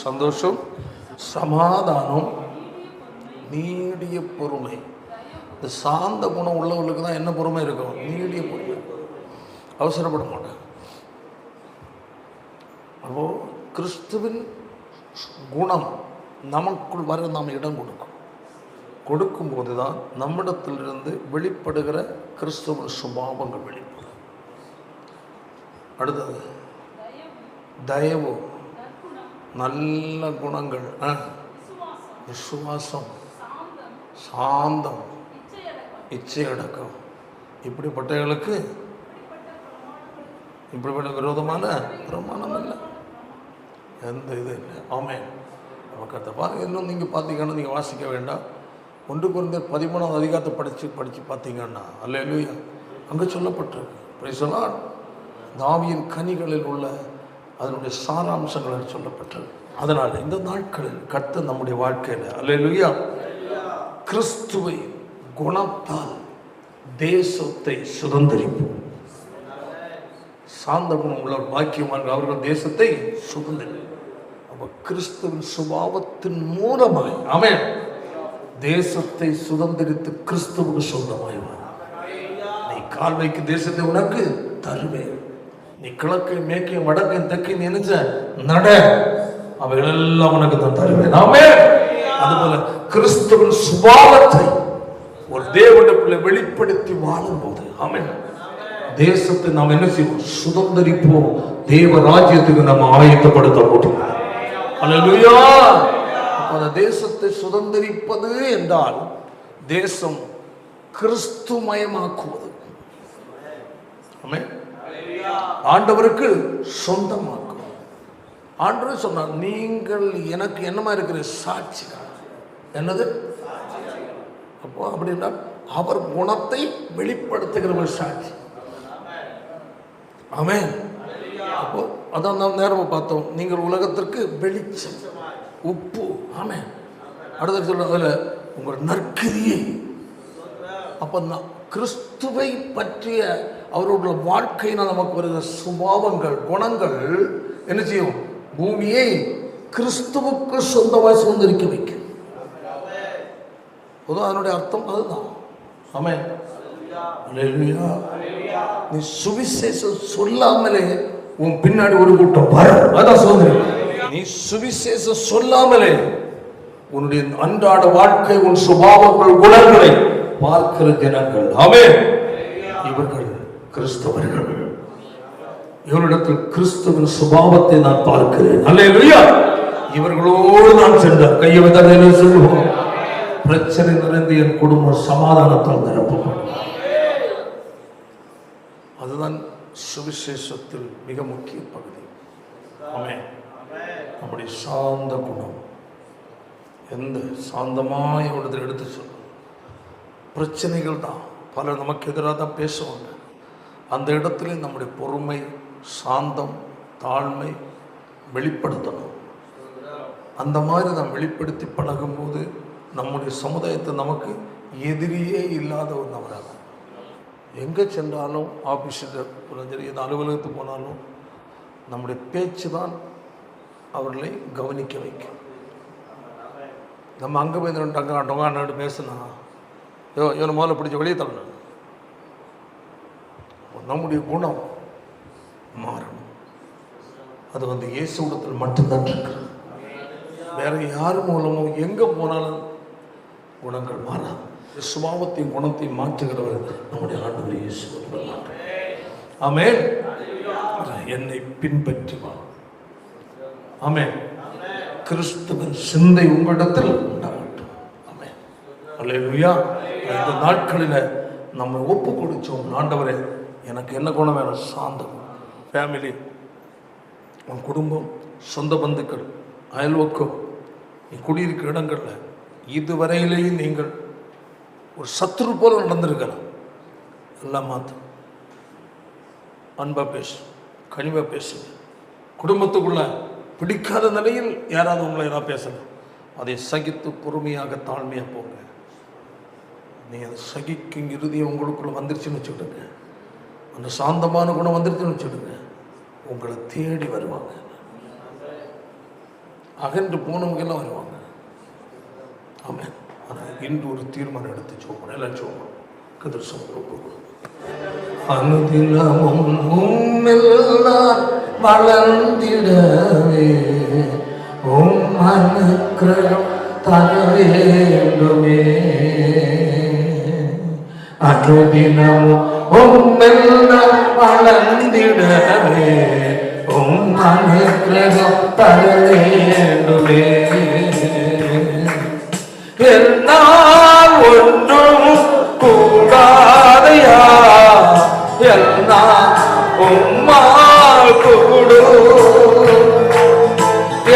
A: சந்தோஷம், சமாதானம், நீடிய பொறுமை. இந்த சாந்த குணம் உள்ளவர்களுக்கு தான் என்ன பொறுமை இருக்கும்? நீடிய பொறுமை. அவசரப்பட மாட்டாங்க. அப்போ கிறிஸ்துவின் குணம் நமக்குள் வர நாம் இடம் கொடுக்கும்போது தான் நம்மிடத்திலிருந்து வெளிப்படுகிற கிறிஸ்துவின் சுபாவங்கள் வெளிப்படும். அடுத்தது தயவு, நல்ல குணங்கள், விசுவாசம், சாந்தம், இச்சையடக்கம். இப்படிப்பட்டவர்களுக்கு இப்படிப்பட்ட விரோதமான பிரமாணம் இல்லை, எந்த இது இல்லை. ஆமென். நமக்கு அதை பாருங்க. இன்னும் நீங்கள் பார்த்தீங்கன்னா, நீங்கள் வாசிக்க வேண்டாம், 1 கொரிந்தியர் 13ஆம் அதிகாரத்தை படித்து பார்த்தீங்கன்னா, அல்லேலூயா, அங்கே சொல்லப்பட்டிருக்கு. Price the Lord. ஆவியின் கனிகளில் உள்ள அதனுடைய சாராம்சங்கள் சொல்லப்பட்டது. அதனால் இந்த நாட்களில் கர்த்தர் நம்முடைய வாழ்க்கையில், அல்லேலூயா, கிறிஸ்துவை குணத்தால் தேசத்தை சுதந்திரிப்போம். சாந்த குணம் உள்ள பாக்கியமான அவர்கள் தேசத்தை சுதந்திரி. அப்போ கிறிஸ்துவின் சுபாவத்தின் மூலமாய், ஆமென், தேசத்தை சுதந்திரித்து கிறிஸ்துவுக்கு சொந்தமாய் வர. நீ கால் வைக்க தேசத்தை உனக்கு தருவேன். நீ கிழக்கை மேற்கை வடக்கை தெற்கை நினைச்ச நட, அவைகள் எல்லாம் உனக்கு தான் தருவேன். ஆமென். அதுபோல கிறிஸ்துவின் சுபாவத்தை ஒரு தேவனுடைய பிள்ளை வெளிப்படுத்தி வாழும் போது, ஆமென், தேசத்தை நாம் என்ன செய்வோம்? சுதந்திரிப்போம். தேவ ராஜ்யத்துக்கு நம்ம ஆயத்தப்படுத்த போட்டோம். அல்லேலூயா. அந்த தேசத்தை சுதந்திரிப்பது என்றால் தேசம் கிறிஸ்துமயமாக்குவது. ஆமென். ஆண்டவருக்கு சொந்தமாக்கும். ஆண்டவர் சொன்னார், நீங்கள் எனக்கு என்னமா இருக்கிற சாட்சி. என்னது? அப்போ அப்படின்னா அவர் குணத்தை வெளிப்படுத்துகிற சாட்சி. ஆமென். அப்போ அதான் நாம் நேரமாக பார்த்தோம், நீங்கள் உலகத்திற்கு வெளிச்சம், உப்பு. ஆமென். அடுத்த சொல்ல அதில் உங்கள் நற்கிரியை. அப்போ கிறிஸ்துவை பற்றிய அவருடைய வாழ்க்கையினால் நமக்கு வருகிற சுபாவங்கள், குணங்கள் என்ன செய்யும்? பூமியை கிறிஸ்துவுக்கு சொந்தமாய் சுதந்திரிக்க வைக்கும். பொதுவாக அதனுடைய அர்த்தம் அதுதான். ஆமென். அல்லேலூயா. நீ சுவிசேஷம் சொல்லாமலே உன் பின்னாடி ஒரு கூட்டம் வரும். அதான் சுதந்திரம். நீ சுவிசேஷம் சொல்லாமலே உன்னுடைய அன்றாட வாழ்க்கை, உன் சுபாவங்கள், குணங்களை பார்க்கிற ஜனங்கள், ஆமென், இவர்கள் கிறிஸ்தவர்கள். இவரிடத்தில் கிறிஸ்துவின் சுபாவத்தை நான் பார்க்கிறேன். அல்லேலூயா. இவர்களோடு நான் சென்றார். கையை வைத்தாலே சொல்லுவோம், பிரச்சனை நிறைந்து என் குடும்பம் சமாதானத்தால் நிரப்பப்படும். அதுதான் சுவிசேஷத்தில் மிக முக்கிய பகுதி. ஆமென். நம்முடைய சாந்த குணம், எந்த சாந்தமாய் இடத்துல எடுத்து சொல்லும். பிரச்சனைகள் தான் பலர் நமக்கு எதிராக தான் பேசுவாங்க. அந்த இடத்துல நம்முடைய பொறுமை, சாந்தம், தாழ்மை வெளிப்படுத்தணும். அந்த மாதிரி நாம் வெளிப்படுத்தி பழகும்போது நம்முடைய சமுதாயத்தை நமக்கு எதிரியே இல்லாத ஒரு நபராக, எங்கே சென்றாலும், ஆஃபீஸில் சரி, எந்த அலுவலகத்துக்கு போனாலும் நம்முடைய பேச்சு தான் அவர்களை கவனிக்க வைக்கும். நம்ம அங்கே போய் டொங்காண்டு பேசினா, இவனை முதல்ல பிடிச்ச வெளியே தள்ளணும். நம்முடைய குணம் மாறணும். அது இயேசுவிடத்தில் மட்டும்தான் இருக்கு. வேற யார் மூலமும் எங்கே போனாலும் குணங்கள் மாறாது. சுபாவத்தையும் குணத்தையும் மாற்றுகிறவர் நம்முடைய ஆண்டவர் இயேசு. ஆமென். என்னை பின்பற்றி வா. ஆமென். கிறிஸ்துவின் சிந்தை உங்களிடத்தில் உண்டாகட்டும். ஆமென். அல்லேலூயா. இந்த நாட்களில் நம்ம ஒப்பு கொடுத்தோம், ஆண்டவரே எனக்கு என்ன குணம் வேணும்? சாந்தம். ஃபேமிலி உன் குடும்பம், சொந்த பந்துக்கள், அயல்வக்கம், நீ குடியிருக்க இடங்களில் இதுவரையிலேயும் நீங்கள் ஒரு சத்துரு போல நடந்திருக்கலாம். எல்லாம் மாற்று. அன்பாக பேசு, கனிவாக பேசு. குடும்பத்துக்குள்ள பிடிக்காத நிலையில் யாராவது உங்களை ஏதாவது பேசலாம், அதை சகித்து பொறுமையாக தாழ்மையாக போங்க. நீங்கள் அதை சகிக்கும் இறுதியை உங்களுக்குள்ள வந்துருச்சுன்னு வச்சுக்கிடுங்க. அந்த சாந்தமான குணம் வந்துருச்சுன்னு வச்சுக்கிடுங்க. உங்களை தேடி வருவாங்க. அகன்று போனவங்கெல்லாம் வருவாங்க. ஆமாம். ஆனால் இன்று ஒரு தீர்மானம் எடுத்து சோப்பணும். எல்லாம் சோப்பணும். கதிர் சோப்பணும். அனுதினமும் உம்மெல்லாம் வளர்ந்திடவே அனுக்கிரகம் தர வேண்டுமே. அனுதினமும் உம்மெல்லாம் வளர்ந்திடவே அனுக்கிரகம் தர வேண்டுமே. என்னால் ஒன்றும் கூடாதையா, எல்லாம் உம்மால் கூடும்.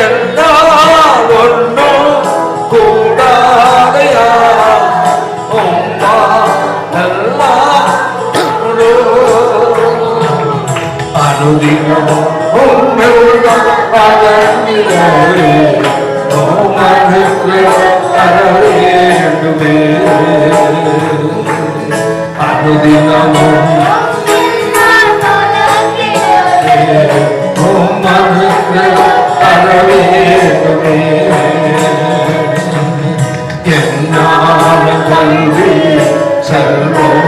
A: என்னால் ஒன்றும் கூடாதையா, உம்மால் எல்லாம் கூடும். அனுதினமும் உம்மெல்லாம் வளர்ந்திடவே அனுதினமும் என்னால் கல்வி செல்வம்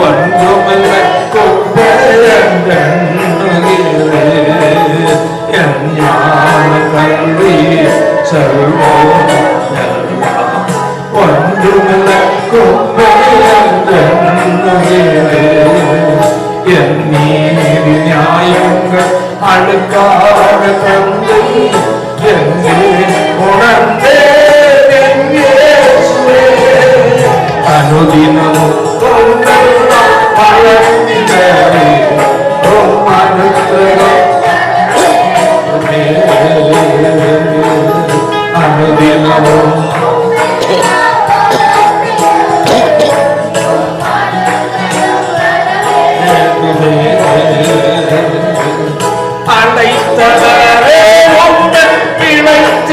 A: ஒன்றுமில்லை என்னால் கல்வி செல்வம் ஒன்றுமில்லை என் நீதி நியாயங்கள் அழுக்காக தந்து எங்கே உணர்ந்தே அனுதினமும் வளர்ந்திடவே அனுதினமும் அழைத்தவரே உங்கள் பிழைத்த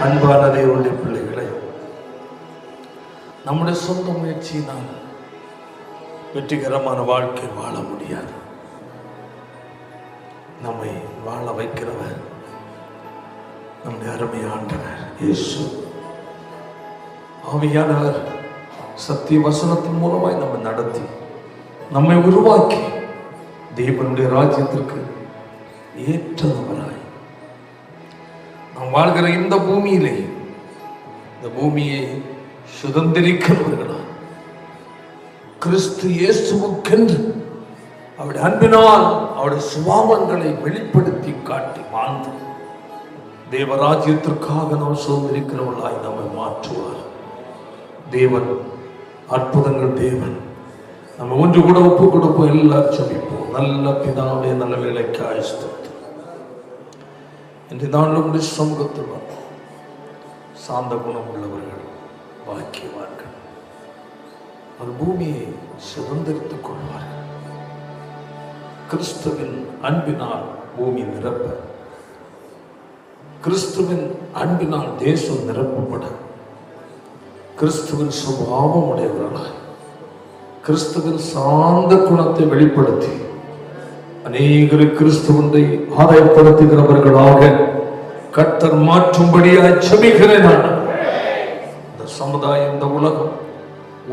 A: அன்பான தேவனுடைய பிள்ளைகளை, நம்முடைய சொந்த முயற்சியினால் வெற்றிகரமான வாழ்க்கை வாழ முடியாது. நம்மை வாழ வைக்கிறவர் நம்முடைய அருமை ஆண்டவர் இயேசு. ஆவியானவர் சத்திய வசனத்தின் மூலமாய் நம்மை நடத்தி நம்மை உருவாக்கி தேவனுடைய ராஜ்யத்திற்கு ஏற்றவராய் நாம் வாழ்கிற இந்த பூமியிலே இந்த பூமியை சுதந்திரிக்கிறவர்களால் கிறிஸ்து இயேசுவுக்கென்று அவருடைய அன்பினால் அவருடைய சுபாவங்களை வெளிப்படுத்தி காட்டி வாழ்ந்து தேவராஜ்யத்திற்காக நாம் சுதந்திரிக்கிறவர்களாய் நம்மை மாற்றுவார் தேவன். அற்புதங்கள் தேவன். நம்ம ஒன்று கூட ஒப்பு கொடுப்போம், எல்லாரும் ஜெபிப்போம். நல்ல பிதாவே, நல்ல வேலைக்கு ஆயுஸ்தம் இன்று நாளும் சமூகத்தில் வந்தோம். சாந்த குணம் உள்ளவர்கள் பாக்கியவார்கள், ஒரு பூமியை சுதந்திரித்துக் கொள்வார்கள். கிறிஸ்துவின் அன்பினால் பூமி நிரப்ப, கிறிஸ்துவின் அன்பினால் தேசம் நிரப்பப்பட, கிறிஸ்துவின் சுபாவம் உடையவர்களாய் கிறிஸ்துவின் சாந்த குணத்தை வெளிப்படுத்தி அநேகரை கிறிஸ்துவனை ஆதாயப்படுத்துகிறவர்களாக கர்த்தர் மாற்றும்படியாய் ஜெபிக்கிறேன். இந்த சமுதாயம், இந்த உலகம்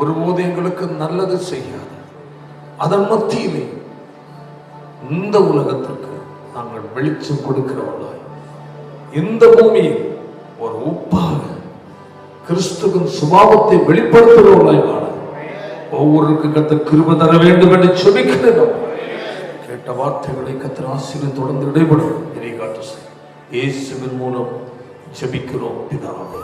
A: ஒருபோது எங்களுக்கு நல்லது செய்யாது. அதன் மத்தியிலே இந்த உலகத்திற்கு நாங்கள் வெளிச்சம் கொடுக்கிறவர்களாய், இந்த பூமியில் ஒரு உப்பாக கிறிஸ்துவின் சுபாவத்தை வெளிப்படுத்துகிறவர்களாய் வாழ ஒவ்வொருவருக்கும் கர்த்தர் கிருபை தர வேண்டும் என்று ஜெபிக்கிறேன். கேட்ட வார்த்தைகளை கர்த்தர் ஆசீர்வதித்து தொடர்ந்து இடைபடும் இதை காட்டு இயேசுவின் மூலம் ஜெபிக்கிறோம் பிதாவே.